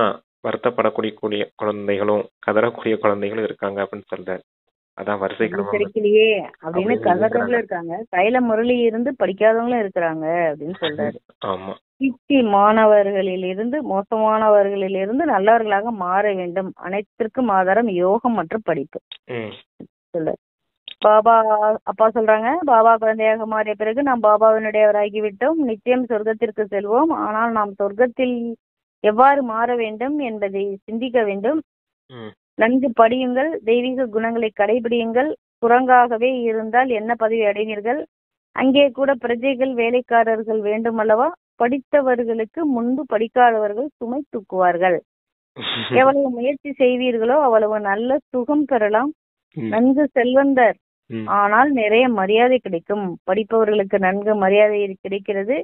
Speaker 1: வருத்தப்படக்கூடிய குழந்தைகளும் கதறக்கூடிய குழந்தைகளும் இருக்காங்க அப்படின்னு சொல்றாரு. அதான் வரிசை
Speaker 2: கிடைக்கலையே அப்படின்னு கதறவங்களும் இருக்காங்க. கையில முரளி இருந்து படிக்காதவங்களும் இருக்கிறாங்க அப்படின்னு சொல்றாரு.
Speaker 1: ஆமா.
Speaker 2: மாணவர்களில் இருந்து மோசமானவர்களில் இருந்து நல்லவர்களாக மாற வேண்டும். அனைத்திற்கும் ஆதாரம் யோகம் மற்றும் படிப்பு. சொல்றாரு. பாபா அப்பா சொல்றாங்க, பாபா குழந்தையாக மாறிய பிறகு நாம் பாபாவினுடையவராகிவிட்டோம். நிச்சயம் சொர்க்கத்திற்கு செல்வோம். ஆனால் நாம் சொர்க்கத்தில் எவ்வாறு மாற வேண்டும் என்பதை சிந்திக்க வேண்டும். நன்கு படியுங்கள், தெய்வீக குணங்களை கடைபிடியுங்கள். குரங்காகவே இருந்தால் என்ன பதவி அடைவீர்கள்? அங்கே கூட பிரஜைகள், வேலைக்காரர்கள் வேண்டும் அல்லவா? படித்தவர்களுக்கு முன்பு படிக்காதவர்கள் சுமை தூக்குவார்கள். எவ்வளவு முயற்சி செய்வீர்களோ அவ்வளவு நல்ல சுகம் பெறலாம். நன்கு செல்வந்தர், ஆனால் நிறைய மரியாதை கிடைக்கும். படிப்பவர்களுக்கு நன்கு மரியாதை கிடைக்கிறது.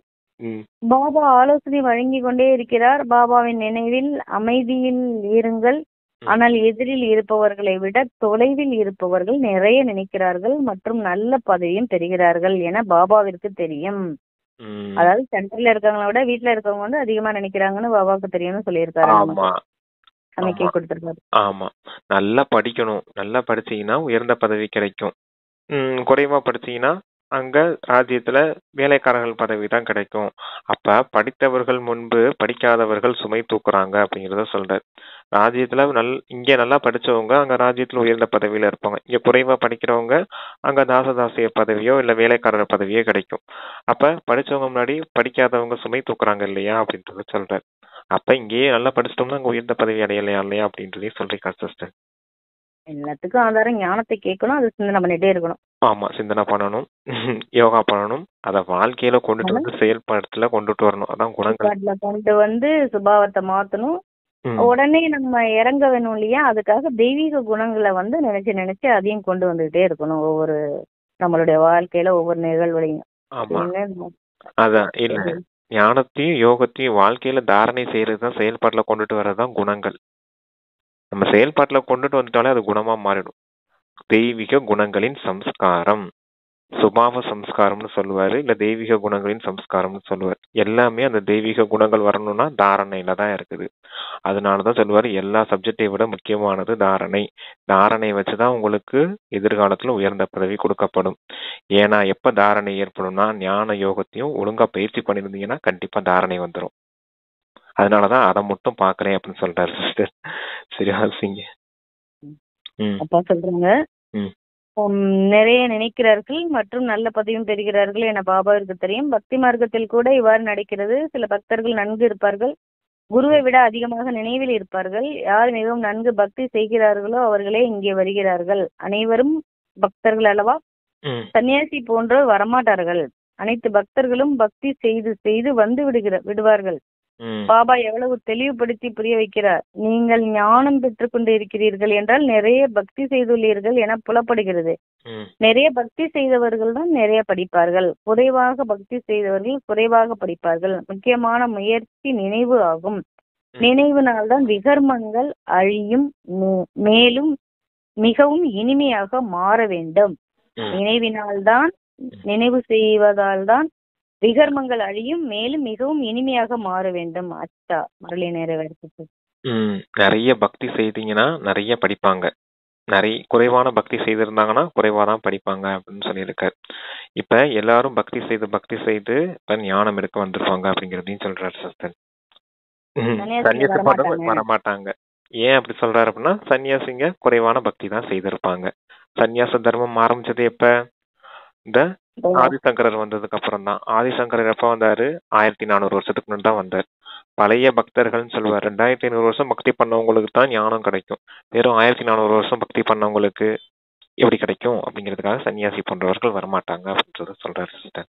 Speaker 2: பாபா ஆலோசனை வழங்கி கொண்டே இருக்கிறார். பாபாவின் நினைவில் அமைதியில் இருங்கள். ஆனால் எதிரில் இருப்பவர்களை விட தொலைவில் இருப்பவர்கள் நிறைய நினைக்கிறார்கள் மற்றும் நல்ல பதவியும் பெறுகிறார்கள் என பாபாவிற்கு தெரியும். அதாவது சென்டர்ல இருக்கவங்கள விட வீட்டுல இருக்கவங்க வந்து அதிகமா நினைக்கிறாங்கன்னு பாபாவுக்கு தெரியும்னு சொல்லியிருக்காரு.
Speaker 1: ஆமா, நல்லா படிக்கணும். நல்லா படிச்சீங்கன்னா உயர்ந்த பதவி கிடைக்கும். குறைவா படிச்சீங்கன்னா அங்க ராஜ்யத்துல வேலைக்காரர்கள் பதவி தான் கிடைக்கும். அப்ப படித்தவர்கள் முன்பு படிக்காதவர்கள் சுமை தூக்குறாங்க அப்படிங்கிறத சொல்றாரு. ராஜ்யத்துல இங்க நல்லா படிச்சவங்க அங்க ராஜ்யத்துல உயர்ந்த பதவியில இருப்பாங்க. இங்க குறைவா படிக்கிறவங்க அங்க தாசதாசிய பதவியோ இல்ல வேலைக்காரர் பதவியோ கிடைக்கும். அப்ப படிச்சவங்க முன்னாடி படிக்காதவங்க சுமை தூக்குறாங்க இல்லையா அப்படின்றத சொல்றாரு. அப்ப இங்கேயே நல்லா படிச்சிட்டோம்னா அங்க உயர்ந்த பதவி அடையலையா இல்லையா அப்படின்றதே சொல்றீங்க சிஸ்டர்.
Speaker 2: எல்லாத்துக்கும் ஆதாரம் ஞானத்தை கேட்கணும், அது சிந்தனை பண்ணிட்டே இருக்கணும்.
Speaker 1: ஆமா, சிந்தனை பண்ணணும், யோகா பண்ணணும், அத வாழ்க்கையில கொண்டுட்டு வந்து செயல்பாட்டுல கொண்டுட்டு வரணும். அதான் குணங்கள்
Speaker 2: கொண்டு வந்து சுபாவத்தை மாத்தணும். உடனே நம்ம இறங்க வேணும் இல்லையா? அதுக்காக தெய்வீக குணங்களை வந்து நினைச்சு அதையும் கொண்டு வந்துகிட்டே இருக்கணும் ஒவ்வொரு நம்மளுடைய வாழ்க்கையில ஒவ்வொரு நிகழ்வுலையும்.
Speaker 1: அதான் இல்ல, ஞானத்தையும் யோகத்தையும் வாழ்க்கையில தாரணை செய்யறதுதான் செயல்பாட்டுல கொண்டுட்டு வர்றதுதான் குணங்கள். நம்ம செயல்பாட்டுல கொண்டுட்டு வந்துட்டாலே அது குணமா மாறிடும். தெய்வீக குணங்களின் சம்ஸ்காரம், சுபாவ சம்ஸ்காரம்னு சொல்லுவாரு, இல்ல தெய்வீக குணங்களின் சம்ஸ்காரம்னு சொல்லுவார். எல்லாமே அந்த தெய்வீக குணங்கள் வரணும்னா தாரணையில தான் இருக்குது. அதனாலதான் சொல்லுவாரு, எல்லா சப்ஜெக்டை விட முக்கியமானது தாரணை. தாரணை வச்சுதான் உங்களுக்கு எதிர்காலத்துல உயர்ந்த பதவி கொடுக்கப்படும். ஏன்னா எப்ப தாரணை ஏற்படும்னா ஞான யோகத்தையும் ஒழுங்கா பயிற்சி பண்ணிருந்தீங்கன்னா கண்டிப்பா தாரணை வந்துடும். அதனாலதான் அதை மட்டும் பாக்குறேன் அப்படின்னு சொல்றாரு சிஸ்டர். சரி வாசிங்க.
Speaker 2: அப்பா சொல்றாங்க,
Speaker 1: ம்
Speaker 2: நிறைய நினைக்கிறார்கள் மற்றும் நல்ல பதவியும் பெறுகிறார்கள் என பாபாவிற்கு தெரியும். பக்தி மார்க்கத்தில் கூட இவ்வாறு நடக்கிறது. சில பக்தர்கள் நன்கு இருப்பார்கள், குருவை விட அதிகமாக நினைவில் இருப்பார்கள். யார் மிகவும் நன்கு பக்தி செய்கிறார்களோ அவர்களே இங்கே வருகிறார்கள். அனைவரும் பக்தர்கள் அல்லவா? சன்னியாசி போன்றோர் வரமாட்டார்கள். அனைத்து பக்தர்களும் பக்தி செய்து செய்து வந்து விடுவார்கள். பாபா எவ்வளவு தெளிவுபடுத்தி புரிய வைக்கிறார். நீங்கள் ஞானம் பெற்றுக் கொண்டு இருக்கிறீர்கள் என்றால் நிறைய பக்தி செய்துள்ளீர்கள் என புலப்படுகிறது. நிறைய பக்தி செய்தவர்கள் தான் நிறைய படிப்பார்கள், குறைவாக பக்தி செய்தவர்கள் குறைவாக படிப்பார்கள். முக்கியமான முயற்சி நினைவு ஆகும். நினைவினால்தான் விகர்மங்கள் அழியும், மேலும் மிகவும் இனிமையாக மாற வேண்டும். நினைவினால்தான், நினைவு செய்வதால் தான் விகர்மங்கள் அழியும், மேலும் மிகவும் இனிமையாக மாற வேண்டும். அச்சா முரளி நிறைவேற்றது.
Speaker 1: நிறைய பக்தி செய்தீங்கன்னா நிறைய படிப்பாங்க, நிறைய குறைவான பக்தி செய்திருந்தாங்கன்னா குறைவாதான் படிப்பாங்க அப்படின்னு சொல்லியிருக்காரு. இப்ப எல்லாரும் பக்தி செய்து இப்ப ஞானம் எடுக்க வந்துருவாங்க அப்படிங்கறதையும் சொல்றாரு சிஸ்டர். சன்னியாசி வரமாட்டாங்க. ஏன் அப்படி சொல்றாரு அப்படின்னா, சன்னியாசிங்க குறைவான பக்தி தான் செய்திருப்பாங்க. சன்னியாச தர்மம் ஆரம்பிச்சது எப்ப? இந்த ஆதிசங்கரர் வந்ததுக்கு அப்புறம் தான். ஆதிசங்கரர் எப்ப வந்தாரு? 1400 வருஷத்துக்கு முன்னாடி தான் வந்தார். பழைய பக்தர்கள்னு சொல்லுவார். 2500 வருஷம் பக்தி பண்ணவங்களுக்கு தான் ஞானம் கிடைக்கும். வெறும் 1400 வருஷம் பக்தி பண்ணவங்களுக்கு எப்படி கிடைக்கும் அப்படிங்கிறதுக்காக சன்னியாசி போன்றவர்கள் வரமாட்டாங்க அப்படின்றத சொல்றாரு சிஸ்டர்.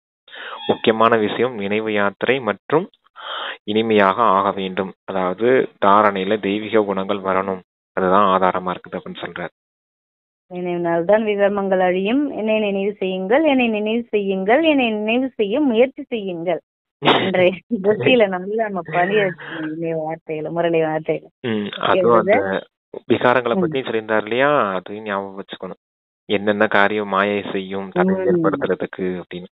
Speaker 1: முக்கியமான விஷயம் நினைவு யாத்திரை மற்றும் இனிமையாக ஆக வேண்டும். அதாவது தாரணையில தெய்வீக குணங்கள் வரணும், அதுதான் ஆதாரமா இருக்குது அப்படின்னு சொல்றாரு.
Speaker 2: நினைவினால்தான் விகர்மங்கள் அழியும். என்னை நினைவு செய்யுங்கள், என்னை நினைவு செய்யுங்கள், என்னை நினைவு செய்ய முயற்சி செய்யுங்கள். புத்தியில நல்லா நம்ம பணிய வார்த்தைகளை, முரளி வார்த்தைகளை.
Speaker 1: அதுவும் அந்த விகாரங்களை பத்தி சொல்லியிருந்தார் இல்லையா, அதையும் ஞாபகம் வச்சுக்கணும். என்னென்ன காரியம் மாயை செய்யும் தன்னை ஏற்படுத்துறதுக்கு அப்படின்னு.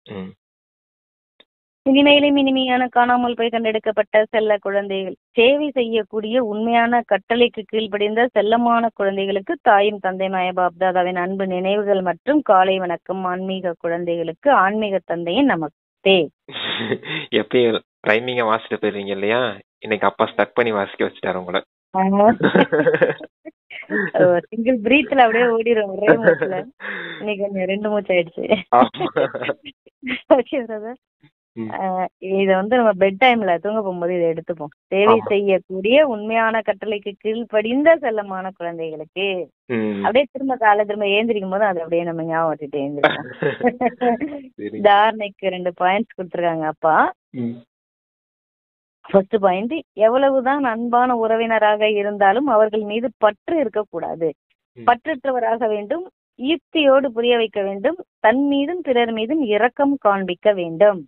Speaker 2: இனிமையிலும் இனிமையான காணாமல் போய் கண்டெடுக்கப்பட்ட செல்ல குழந்தைகள், சேவை செய்யக்கூடிய உண்மையான கட்டளைக்கு கீழ்ப்படிந்த செல்லமான குழந்தைகளுக்கு தாயும் தந்தைமாய பாப்தாதாவின் அன்பு நினைவுகள் மற்றும் காலை வணக்கம். ஆன்மீக குழந்தைகளுக்கு ஆன்மீக தந்தையின் நமஸ்தே.
Speaker 1: எப்பயும் ரைமிங்க வாசிட்டு போயிருவீங்க இல்லையா, இன்னைக்கு அப்பா ஸ்டக் பண்ணி வாசிக்க வச்சுட்டாரு உங்களை. சிங்கிள் பிரீத்ல அப்படியே ஓடிடும் ஒரே மூச்சுல. இன்னைக்கு கொஞ்சம் 2 மூச்சு ஆயிடுச்சு. Okay brother. இத நம்ம பெட் டைம்ல தூங்க போகும்போது இதை எடுத்துப்போம். சேவை செய்யக்கூடிய உண்மையான கட்டளைக்கு கீழ்ப்படிந்த செல்லமான குழந்தைகளுக்கு அப்படியே திரும்ப ஏந்திரிக்கும் போது அதை அப்படியே நம்ம ஞாபகம் வச்சுட்டு ஏந்திரிப்போம். தாரணைக்கு 2 பாயிண்ட்ஸ் கொடுத்துருக்காங்க அப்பா. ஃபர்ஸ்ட் பாயிண்ட், எவ்வளவுதான் அன்பான உறவினராக இருந்தாலும் அவர்கள் மீது பற்று இருக்கக்கூடாது. பற்றற்றவராக வேண்டும். யுக்தியோடு புரிய வைக்க வேண்டும். தன் மீதும் பிறர் மீதும் இரக்கம் காண்பிக்க வேண்டும்.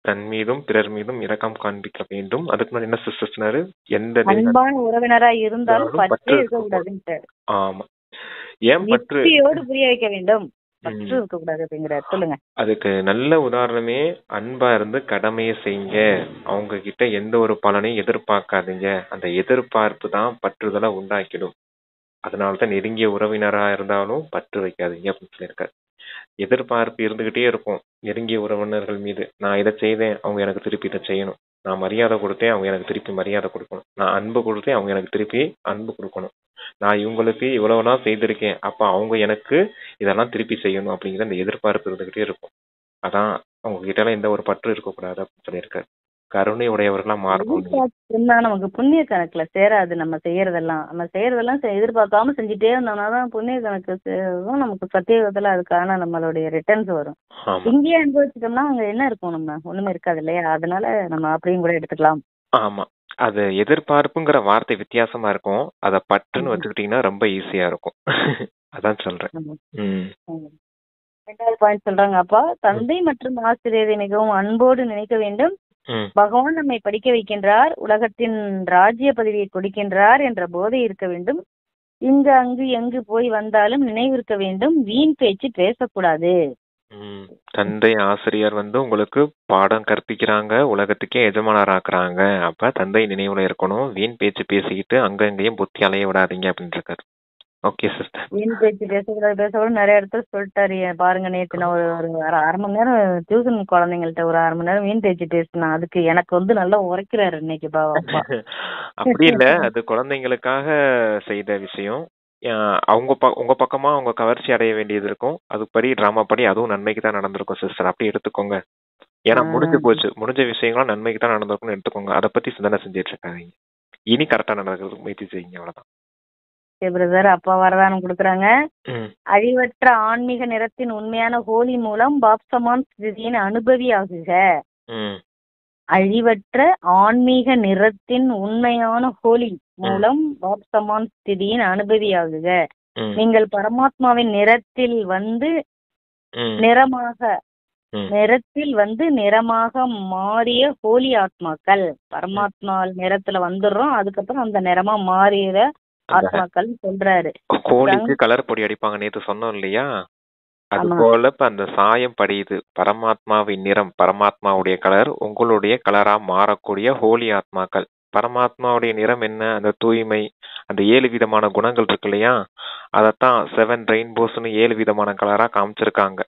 Speaker 1: தன் மீதும் பிறர் மீதும் இரக்கம் காண்பிக்க வேண்டும். அதுக்கு முன்னாடி என்ன சிஸ்டர் சொன்னாரு? எந்த
Speaker 2: அன்பான உறவினரா இருந்தாலும் பற்று இருக்க கூடாதுன்னு.
Speaker 1: ஆமா, ஏன் பற்று?
Speaker 2: யுக்தியோடு புரிய வைக்க வேண்டும், பற்று இருக்க கூடாது அப்படிங்கிற. சொல்லுங்க.
Speaker 1: அதுக்கு நல்ல உதாரணமே, அன்பா இருந்து கடமையை செய்யுங்க, அவங்க கிட்ட எந்த ஒரு பலனையும் எதிர்பார்க்காதீங்க. அந்த எதிர்பார்ப்பு தான் பற்றுதலை உண்டாக்கிடும். அதனாலதான் நெருங்கிய உறவினரா இருந்தாலும் பற்று வைக்காதீங்க அப்படின்னு சொல்லியிருக்காரு. எதிர்பார்ப்பு இருந்துகிட்டே இருக்கும் நெருங்கிய உறவினர்கள் மீது. நான் இதை செய்தேன், அவங்க எனக்கு திருப்பி இதை செய்யணும். நான் மரியாதை கொடுத்தேன், அவங்க எனக்கு திருப்பி மரியாதை கொடுக்கணும். நான் அன்பு கொடுத்தேன், அவங்க எனக்கு திருப்பி அன்பு கொடுக்கணும். நான் இவங்களுக்கு இவ்வளவுலாம் செய்திருக்கேன், அப்ப அவங்க எனக்கு இதெல்லாம் திருப்பி செய்யணும் அப்படிங்கிற அந்த எதிர்பார்ப்பு இருந்துகிட்டே இருக்கும். அதான் அவங்க கிட்ட எல்லாம் எந்த ஒரு பற்று இருக்கக்கூடாது அப்படின்னு சொல்லியிருக்காரு. கருணை உடையவர்களா மாறணும்.
Speaker 2: நமக்கு புண்ணிய கணக்குல சேராது. நம்ம செய்யறதெல்லாம் எதிர்பார்க்காம செஞ்சுட்டே இருந்தோம்னாதான் புண்ணிய கணக்கு நமக்கு சத்தியத்துல அதுக்கான நம்மளுடைய ரிட்டர்ன்ஸ் வரும். இங்கேயே அனுபவிச்சிட்டோம்னா அங்க என்ன இருக்கும்? நம்ம ஒண்ணுமே இருக்காது இல்லையா? அதனால நம்ம அப்படியும் கூட எடுத்துக்கலாம்.
Speaker 1: ஆமா, அது எதிர்பார்ப்புங்கிற வார்த்தை வித்தியாசமா இருக்கும். அத பற்றுன்னு வச்சுக்கிட்டீங்கன்னா ரொம்ப ஈஸியா இருக்கும். அதான் சொல்றேன்.
Speaker 2: 2வது பாயிண்ட் சொல்றாங்க அப்பா, தந்தை மற்றும் ஆசிரியரை மிகவும் அன்போடு நினைக்க வேண்டும். பகவான் நம்மை படிக்க வைக்கின்றார், உலகத்தின் ராஜ்ய பதவியை கொடுக்கின்றார் என்ற போதை இருக்க வேண்டும். இங்கு அங்கு எங்கு போய் வந்தாலும் நினைவு இருக்க வேண்டும். வீண் பேச்சு பேசக்கூடாது.
Speaker 1: தந்தை ஆசிரியர் உங்களுக்கு பாடம் கற்பிக்கிறாங்க, உலகத்துக்கே எஜமானராக்குறாங்க. அப்ப தந்தை நினைவுல இருக்கணும். வீண் பேச்சு பேசிக்கிட்டு அங்க எங்கேயும் புத்தி அலைய விடாதீங்க அப்படின்னு இருக்காரு. Okay sister.
Speaker 2: வீண் பேச்சு பேசக்கூடாது நிறைய இடத்துல சொல்லிட்டாரு. பாருங்க, நேற்று நான் ஒரு அரை மணி நேரம் டியூஷன் குழந்தைங்கள்ட்ட ஒரு 1/2 மணி நேரம் வீண் பேச்சு பேசினேன். அதுக்கு எனக்கு நல்லா உரைக்கிறாரு இன்னைக்கு அப்பா.
Speaker 1: அப்படி இல்ல, அது குழந்தைங்களுக்காக செய்த விஷயம். உங்க பக்கமா அவங்க கவர்ச்சி அடைய வேண்டியது இருக்கும். அதுபடி டிராமா படி அதுவும் நன்மைக்கு தான் நடந்திருக்கும் சிஸ்டர். அப்படி எடுத்துக்கோங்க. ஏன்னா முடிஞ்சு போச்சு, முடிஞ்ச விஷயங்களும் நன்மைக்கு தான் நடந்திருக்கும்னு எடுத்துக்கோங்க. அதை பத்தி சிந்தனை செஞ்சுட்டு இருக்காதீங்க. இனி கரெக்டா நடக்கிறதுக்கு முயற்சி செய்யுங்க, அவ்வளவுதான்.
Speaker 2: பிரதர், அப்பா வரதானம் கொடுக்குறாங்க. அழிவற்ற ஆன்மீக நிறத்தின் உண்மையான ஹோலி மூலம் பாப்சமான் ஸ்திதியின் அனுபவியாகுக. அழிவற்ற ஆன்மீக நிறத்தின் உண்மையான ஹோலி மூலம் பாப்சமான் ஸ்திதியின் அனுபவியாகுக. நீங்கள் பரமாத்மாவின் நிறத்தில் நிறமாக மாறிய ஹோலி ஆத்மாக்கள். பரமாத்மா நிறத்துல வந்துடுறோம், அதுக்கப்புறம் அந்த நிறமா மாறிய ஆத்மாக்கள் சொல்றாரு.
Speaker 1: கோழிக்கு கலர் பொடி அடிப்பாங்க நேத்து சொன்னோம் இல்லையா? அது போல இப்ப அந்த சாயம் படியுது. பரமாத்மாவின் நிறம், பரமாத்மாவுடைய கலர் உங்களுடைய கலரா மாறக்கூடிய ஹோலி ஆத்மாக்கள். பரமாத்மாவுடைய நிறம் என்ன? அந்த தூய்மை, அந்த 7 விதமான குணங்கள் இருக்கு இல்லையா? அதத்தான் 7 ரெயின்போஸ்னு 7 விதமான கலரா காமிச்சிருக்காங்க.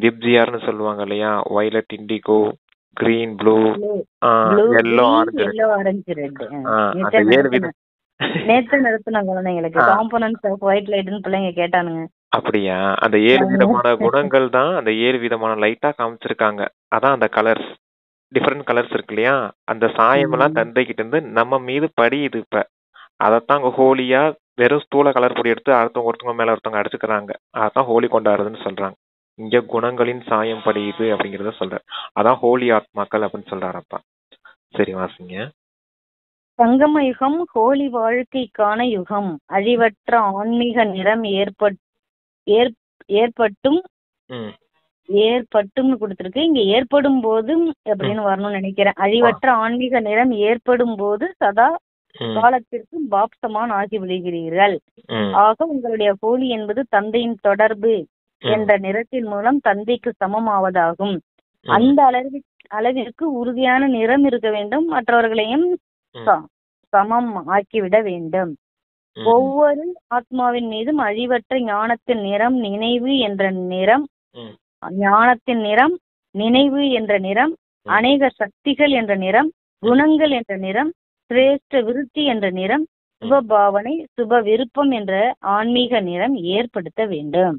Speaker 1: விப்ஜிஆர்னு சொல்லுவாங்க இல்லையா? Violet, indigo, green, blue, yellow, orange red. அந்த 7 விதம்
Speaker 2: நேத்து நடத்தின குழந்தைங்களுக்கு காம்போனன்ட்ஸ் ஆஃப் ஒயிட் லைட்னு பிள்ளைங்க கேட்டானுங்க.
Speaker 1: அப்படியா? அந்த 7 விதமான குணங்கள் தான் அந்த 7 விதமான லைட்டா காமிச்சிருக்காங்க. அதான் அந்த கலர்ஸ், டிஃபரெண்ட் கலர்ஸ் இருக்கு இல்லையா? அந்த சாயம் எல்லாம் தந்தை கிட்ட இருந்து நம்ம மீது படியுது. இப்ப அதத்தான் அங்க ஹோலியா வெறும் ஸ்தூல கலர் பொடி எடுத்து ஒருத்தவங்க மேல ஒருத்தவங்க அடிச்சுக்கிறாங்க. அதான் ஹோலி கொண்டாடுறதுன்னு சொல்றாங்க. இங்க குணங்களின் சாயம் படியுது அப்படிங்கறத சொல்ற. அதான் ஹோலி ஆத்மாக்கள் அப்படின்னு சொல்றாரப்பா. சரி, வாசிங்க.
Speaker 2: சங்கம யுகம் ஹோலி வாழ்க்கைக்கான யுகம். அழிவற்ற ஆன்மீக நிறம் ஏற்பட்டும் கொடுத்திருக்கு. இங்க ஏற்படும் போதும் அப்படின்னு வரணும்னு நினைக்கிறேன். அழிவற்ற ஆன்மீக நிறம் ஏற்படும் போது சதா காலத்திற்கு பாப்சமான் ஆகி விடுகிறீர்கள். ஆக உங்களுடைய ஹோலி என்பது தந்தையின் தொடர்பு என்ற நிறத்தின் மூலம் தந்தைக்கு சமமாவதாகும். அந்த அளவிற்கு உறுதியான நிறம் இருக்க வேண்டும். மற்றவர்களையும் சமம் ஆக்கிவிட வேண்டும். ஒவ்வொரு ஆத்மாவின் மீதும் அழிவற்ற ஞானத்தின் நிறம், நினைவு என்ற நிறம், அநேக சக்திகள் என்ற நிறம், குணங்கள் என்ற நிறம், சிரேஷ்ட விருத்தி என்ற நிறம், சுபபாவனை, சுப விருப்பம் என்ற ஆன்மீக நிறம் ஏற்படுத்த வேண்டும்.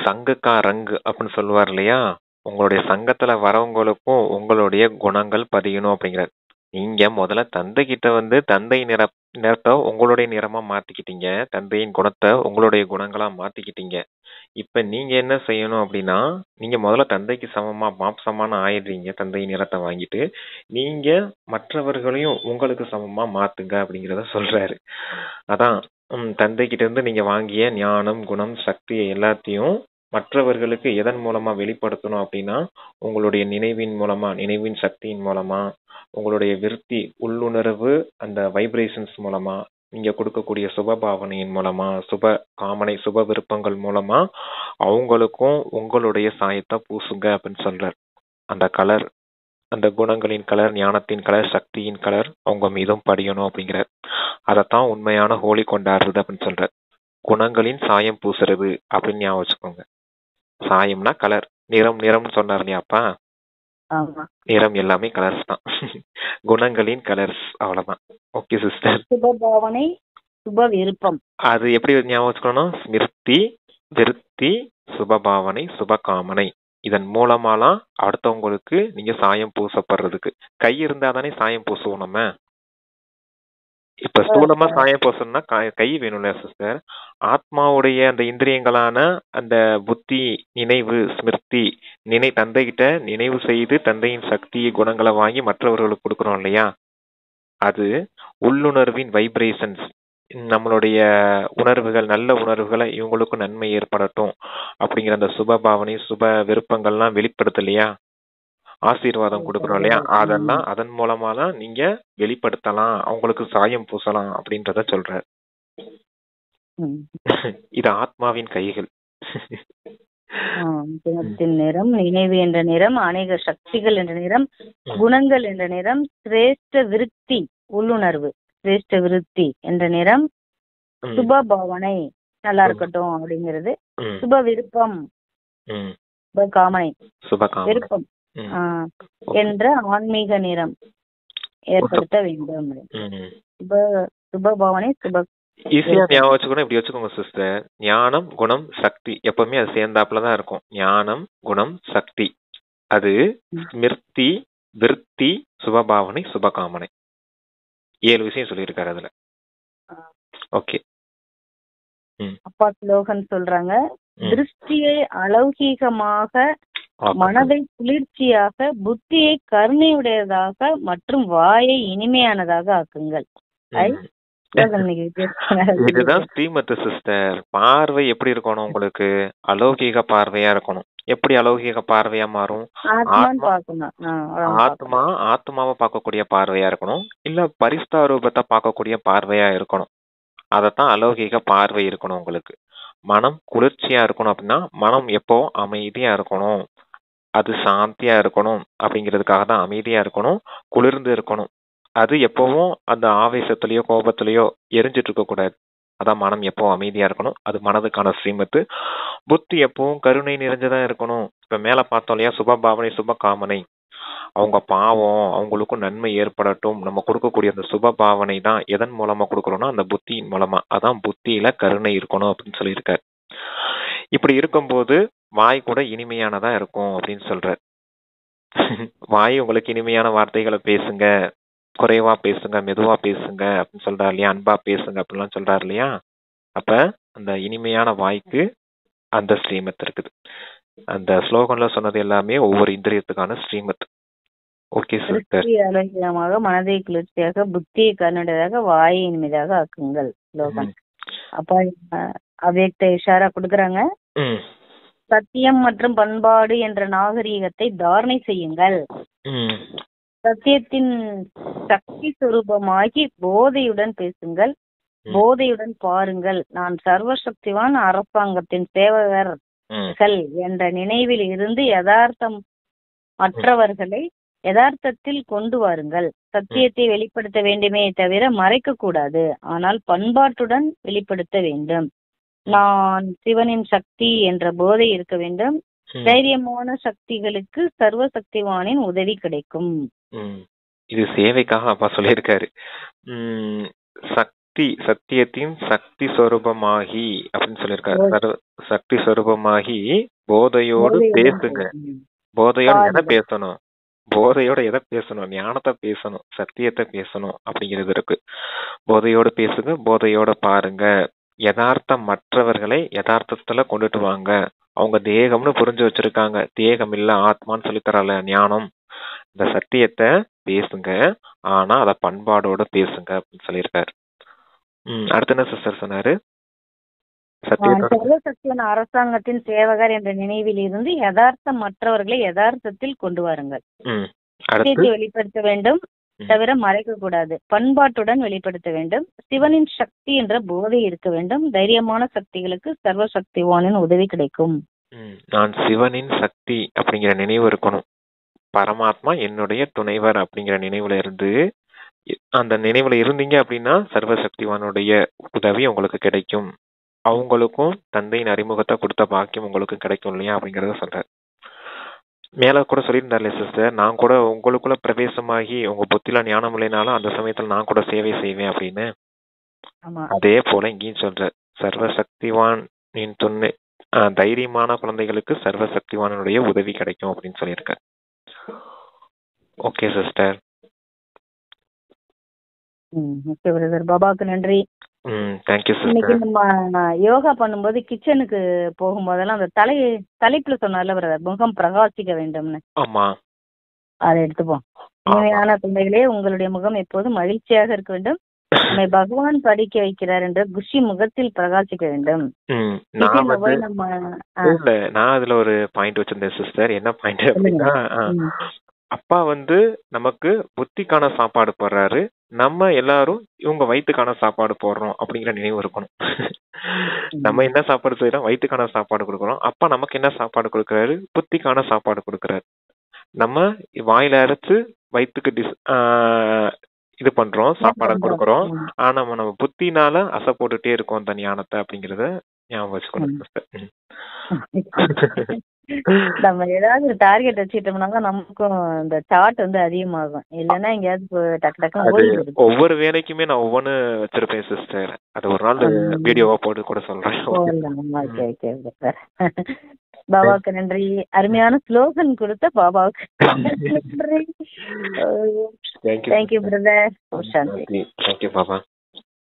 Speaker 1: சங்கக்கா ரங்கு அப்படின்னு சொல்லுவார் இல்லையா? உங்களுடைய சங்கத்துல வரவங்களுக்கும் உங்களுடைய குணங்கள் பதியணும் அப்படிங்கிறார். நீங்க முதல்ல தந்தை கிட்ட தந்தை நிறத்தை உங்களுடைய நிறமா மாத்திக்கிட்டீங்க, தந்தையின் குணத்தை உங்களுடைய குணங்களா மாத்திக்கிட்டீங்க. இப்ப நீங்க என்ன செய்யணும் அப்படின்னா, நீங்க முதல்ல தந்தைக்கு சமமான ஆயிடுறீங்க. தந்தையின் நிறத்தை வாங்கிட்டு நீங்க மற்றவர்களையும் உங்களுக்கு சமமா மாத்துங்க அப்படிங்கிறத சொல்றாரு. அதான் தந்தை கிட்ட இருந்து நீங்க வாங்கிய ஞானம், குணம், சக்தி எல்லாத்தையும் மற்றவர்களுக்கு எதன் மூலமா வெளிப்படுத்தணும் அப்படின்னா, உங்களுடைய நினைவின் மூலமா, நினைவின் சக்தியின் மூலமா, உங்களுடைய விருத்தி, உள்ளுணர்வு, அந்த வைப்ரேஷன்ஸ் மூலமா, நீங்க கொடுக்கக்கூடிய சுப பாவனையின் மூலமா, சுப காமனை, சுப விருப்பங்கள் மூலமா அவங்களுக்கும் உங்களுடைய சாயத்தை பூசுங்க அப்படின்னு சொல்றார். அந்த கலர், அந்த குணங்களின் கலர், ஞானத்தின் கலர், சக்தியின் கலர் அவங்க மீதும் படியணும் அப்படிங்கிறார். அதத்தான் உண்மையான ஹோலி கொண்டாடுறது அப்படின்னு சொல்றார். குணங்களின் சாயம் பூசுறது அப்படின்னு ஞாபகம் வச்சுக்கோங்க. சாயம்னா கலர், நிறம்னு சொன்னார் இல்லையாப்பா? நிறம் எல்லாமே கலர்ஸ் தான். குணங்களின் கலர்ஸ், அவ்வளவுதான். Okay sister.
Speaker 2: சுபபாவனை, சுப விருப்பம், அது
Speaker 1: எப்படி ஞாபகம் வச்சுக்கணும்? ஸ்மிருதி, விருத்தி, சுபபாவனை, சுபகாமனை. இதன் மூலமாலாம் அடுத்தவங்களுக்கு நீங்க சாயம் பூசப்படுறதுக்கு. கை இருந்தா தானே சாயம் பூசுவோம் நம்ம. இப்ப ஸ்தூலமா சாயம் பூசணும்னா கை வேணும்ல சிஸ்டர். ஆத்மாவுடைய அந்த இந்திரியங்களான அந்த புத்தி, நினைவு, ஸ்மிருதி, தந்தை கிட்ட நினைவு செய்து தந்தையின் சக்தி, குணங்களை வாங்கி மற்றவர்களுக்கு கொடுக்கறோம் இல்லையா? அது உள்ளுணர்வின் வைப்ரேஷன்ஸ். நம்மளுடைய உணர்வுகள், நல்ல உணர்வுகளை இவங்களுக்கும் நன்மை ஏற்படட்டும் அப்படிங்கிற அந்த சுப பாவனை, சுப விருப்பங்கள்லாம் வெளிப்படுத்தலையா? ஆசீர்வாதம் கொடுக்கறோம் இல்லையா? அதெல்லாம் அதன் மூலமாதான் நீங்க வெளிப்படுத்தலாம், அவங்களுக்கு சாயம் பூசலாம் அப்படின்றத சொல்ற. இது ஆத்மாவின் கைகள்.
Speaker 2: நிறம், நினைவு என்ற நிறம், அநேக சக்திகள் என்ற நிறம், குணங்கள் என்ற நிறம், சிரேஷ்ட விருத்தி, உள்ளுணர்வு, சிரேஷ்ட விருத்தி என்ற நிறம், சுப பாவனை நல்லா இருக்கட்டும் அப்படிங்கிறது. சுப விருப்பம், சுப காமனை, விருப்பம் என்ற ஆன்மீக நிறம் ஏற்படுத்த வேண்டும். சுப பாவனை சுப
Speaker 1: ஈஸியா ஞாபகம் வச்சுக்கணும். இப்படி வச்சுக்கோங்க சிஸ்டர். ஞானம், குணம், சக்தி எப்பவுமே அது சேர்ந்தாப்புலதான் இருக்கும். ஞானம், குணம், சக்தி. அது ஸ்மிருதி, விருத்தி, சுபபாவனை, சுபகாமனை. 7 விஷயம் சொல்லியிருக்காரு அதுல. ஓகே.
Speaker 2: அப்பா ஸ்லோகன் சொல்றாங்க, திருஷ்டியை அலௌகீகமாக, மனதை குளிர்ச்சியாக, புத்தியை கருணையுடையதாக மற்றும் வாயை இனிமையானதாக ஆக்குங்கள்.
Speaker 1: இதுதான் ஸ்ரீமத் சிஸ்டர். பார்வை எப்படி இருக்கணும் உங்களுக்கு? அலௌகிக பார்வையா இருக்கணும். எப்படி அலௌகிக பார்வையா மாறும்? ஆத்மாவை பார்க்கக்கூடிய பார்வையா இருக்கணும், இல்ல பரிஸ்தா ரூபத்தை பார்க்கக்கூடிய பார்வையா இருக்கணும். அதத்தான் அலௌகிக பார்வை இருக்கணும் உங்களுக்கு. மனம் குளிர்ச்சியா இருக்கணும் அப்படின்னா மனம் எப்போ அமைதியா இருக்கணும், அது சாந்தியா இருக்கணும். அப்படிங்கிறதுக்காக தான் அமைதியா இருக்கணும், குளிர்ந்து இருக்கணும். அது எப்பவும் அந்த ஆவேசத்திலயோ கோபத்திலயோ எரிஞ்சிட்டு இருக்க கூடாது. அதான் மனம் எப்பவும் அமைதியா இருக்கணும். அது மனதுக்கான ஸ்ரீமத்து. புத்தி எப்பவும் கருணை நிறைஞ்சதான் இருக்கணும். இப்ப மேல பார்த்தோம் இல்லையா, சுபபாவனை சுப காமனை. அவங்க பாவம், அவங்களுக்கும் நன்மை ஏற்படட்டும், நம்ம கொடுக்கக்கூடிய அந்த சுப பாவனை தான் எதன் மூலமா கொடுக்கறோம்னா அந்த புத்தியின் மூலமா. அதான் புத்தியில கருணை இருக்கணும் அப்படின்னு சொல்லியிருக்காரு. இப்படி இருக்கும்போது வாய் கூட இனிமையானதா இருக்கும் அப்படின்னு சொல்றாரு. வாய் உங்களுக்கு இனிமையான வார்த்தைகளை பேசுங்க, குறைவா பேசுங்க, மெதுவா பேசுங்க அப்படின்னு சொல்றாரு இல்லையா, அன்பா பேசுங்க அப்படின்லாம் சொல்றாரு இல்லையா. அப்ப அந்த இனிமையான வாய்க்கு அந்த ஸ்ரீமத் இருக்குது. அந்த ஸ்லோகன்ல சொன்னது எல்லாமே ஒவ்வொரு இந்திரியத்துக்கான ஸ்ரீமத். Okay sister.
Speaker 2: அலௌகிகமாக, மனதை குளிர்ச்சியாக, புத்தியை கருணையாக, வாயை இனிமையாக ஆக்குங்கள் ஸ்லோகன். அப்ப அவ்யக்த இஷாரா கொடுக்குறாங்க. சத்தியம் மற்றும் பண்பாடு என்ற நாகரீகத்தை தாரணை செய்யுங்கள். சத்தியத்தின் சக்தி சொரூபமாகி போதையுடன் பேசுங்கள், போதையுடன் பாருங்கள். நான் சர்வசக்திவான் அரசாங்கத்தின் சேவகர்கள் என்ற நினைவில் இருந்து யதார்த்தம் மற்றவர்களை யதார்த்தத்தில் கொண்டு வாருங்கள். சத்தியத்தை வெளிப்படுத்த வேண்டுமே தவிர மறைக்க கூடாது, ஆனால் பண்பாட்டுடன் வெளிப்படுத்த வேண்டும். நான் சிவனின் சக்தி என்ற போதை இருக்க வேண்டும். தைரியமான சக்திகளுக்கு சர்வசக்திவானின் உதவி கிடைக்கும்.
Speaker 1: இது சேவைக்காக அப்பா சொல்லியிருக்காரு. சக்தி, சத்தியத்தின் சக்தி சொரூபமாகி அப்படின்னு சொல்லியிருக்காரு. சக்தி சொரூபமாகி போதையோடு பேசுங்க. போதையோடு எதை பேசணும்? போதையோட எதை பேசணும்? ஞானத்தை பேசணும், சத்தியத்தை பேசணும் அப்படிங்கிறது இருக்கு. போதையோடு பேசுங்க, போதையோட பாருங்க. யதார்த்தம் மற்றவர்களை யதார்த்தத்துல கொண்டுட்டு வாங்க. அவங்க தேகம்னு புரிஞ்சு வச்சிருக்காங்க, தேகம் இல்ல ஆத்மான்னு சொல்லித்தரல ஞானம். இந்த சத்தியத்தை பேசுங்க, ஆனா அத பண்பாடோட பேசுங்க அப்படின்னு சொல்லியிருக்காரு. அடுத்து என்ன சிஸ்டர் சொன்னாரு?
Speaker 2: சர்வசக்தியான அரசாங்கத்தின் சேவகர் என்ற நினைவில் இருந்து யதார்த்தம் மற்றவர்களை யதார்த்தத்தில் கொண்டு வாருங்கள். சத்தியத்தை வெளிப்படுத்த வேண்டும், தவிர மறைக்க கூடாது. பண்பாட்டுடன் வெளிப்படுத்த வேண்டும். சிவனின் சக்தி என்ற போதை இருக்க வேண்டும். தைரியமான சக்திகளுக்கு சர்வசக்திவானின் உதவி கிடைக்கும்.
Speaker 1: நான் சிவனின் சக்தி அப்படிங்கிற நினைவு இருக்கணும். பரமாத்மா என்னுடைய துணைவர் அப்படிங்கிற நினைவுல இருந்து, அந்த நினைவுல இருந்தீங்க அப்படின்னா சர்வசக்திவானுடைய உதவி உங்களுக்கு கிடைக்கும். அவங்களுக்கும் தந்தையின் அறிமுகத்தை கொடுத்த பாக்கியம் உங்களுக்கு கிடைக்கும் இல்லையா அப்படிங்கறத சொல்றாரு. மேல கூட சொல்லியிருந்தார்ல சிஸ்டர், நான் கூட உங்களுக்குள்ள பிரவேசமாகி உங்க புத்தில ஞானம் இல்லைனாலும் அந்த சமயத்துல நான் கூட சேவை செய்வேன் அப்படின்னு. அதே போல இங்கேயும் சொல்ற, சர்வசக்திவான் துணை, தைரியமான குழந்தைகளுக்கு சர்வசக்திவானுடைய உதவி கிடைக்கும் அப்படின்னு சொல்லியிருக்காரு. Okay sister.
Speaker 2: பாபாக்கு நன்றி.
Speaker 1: Thank you sister.
Speaker 2: இன்னைக்கு நம்ம யோகா பண்ணும்போது கிச்சனுக்கு போகும்போதெல்லாம் அந்த தலைப்புல சொன்னார்ல பிரதர், முகம் பிரகாசிக்க வேண்டும்னு.
Speaker 1: ஆமா,
Speaker 2: அதை எடுத்துப்போம். உண்மையான குழந்தைகளே, உங்களுடைய முகம் எப்போதும் மகிழ்ச்சியாக இருக்க வேண்டும். நம்மை பகவான் படிக்க வைக்கிறார் என்ற குஷி முகத்தில் பிரகாசிக்க வேண்டும்.
Speaker 1: நான் அதுல ஒரு பாயிண்ட் வச்சிருந்தேன் சிஸ்டர். என்ன பாயிண்ட் அப்படின்னா, அப்பா நமக்கு புத்திக்கான சாப்பாடு போடுறாரு, நம்ம எல்லாரும் இவங்க வயிற்றுக்கான சாப்பாடு போடுறோம் அப்படிங்கிற நினைவு இருக்கணும். நம்ம என்ன சாப்பாடு செய்யறோம்? வயிற்றுக்கான சாப்பாடு கொடுக்குறோம். அப்பா நமக்கு என்ன சாப்பாடு கொடுக்குறாரு? புத்திக்கான சாப்பாடு கொடுக்குறாரு. நம்ம வாயில அரைச்சு வயிற்றுக்கு இது பண்றோம், சாப்பாடு
Speaker 2: பண்றோம்.
Speaker 1: கொடுக்குறோம். ஆனா நம்ம புத்தினால அசை போட்டுட்டே இருக்கோம் அந்த ஞானத்தை அப்படிங்கறத ஞாபகம் வச்சுக்கணும் சிஸ்டர்.
Speaker 2: நம்ம ஏதாவது ஒரு டார்கெட் வச்சுட்டோம்னால நமக்கும் இந்த சார்ட் வந்து அதிகமாகும். இல்லைன்னா எங்கேயாவது டக்கு டக்குன்னு
Speaker 1: அது
Speaker 2: ஓடிடுது.
Speaker 1: ஒவ்வொரு வேலைக்குமே நான் ஒவ்வொன்னு வச்சிருப்பேன் சிஸ்டர். அது ஒரு நாள் வீடியோவா போட்டு கூட சொல்றேன்.
Speaker 2: Okay okay brother. பாபாவுக்கு நன்றி. அருமையான ஸ்லோகன் கொடுத்த பாபாவுக்கு நன்றி. Thank you brother. சாந்தி.
Speaker 1: தேங்க்யூ பாபா.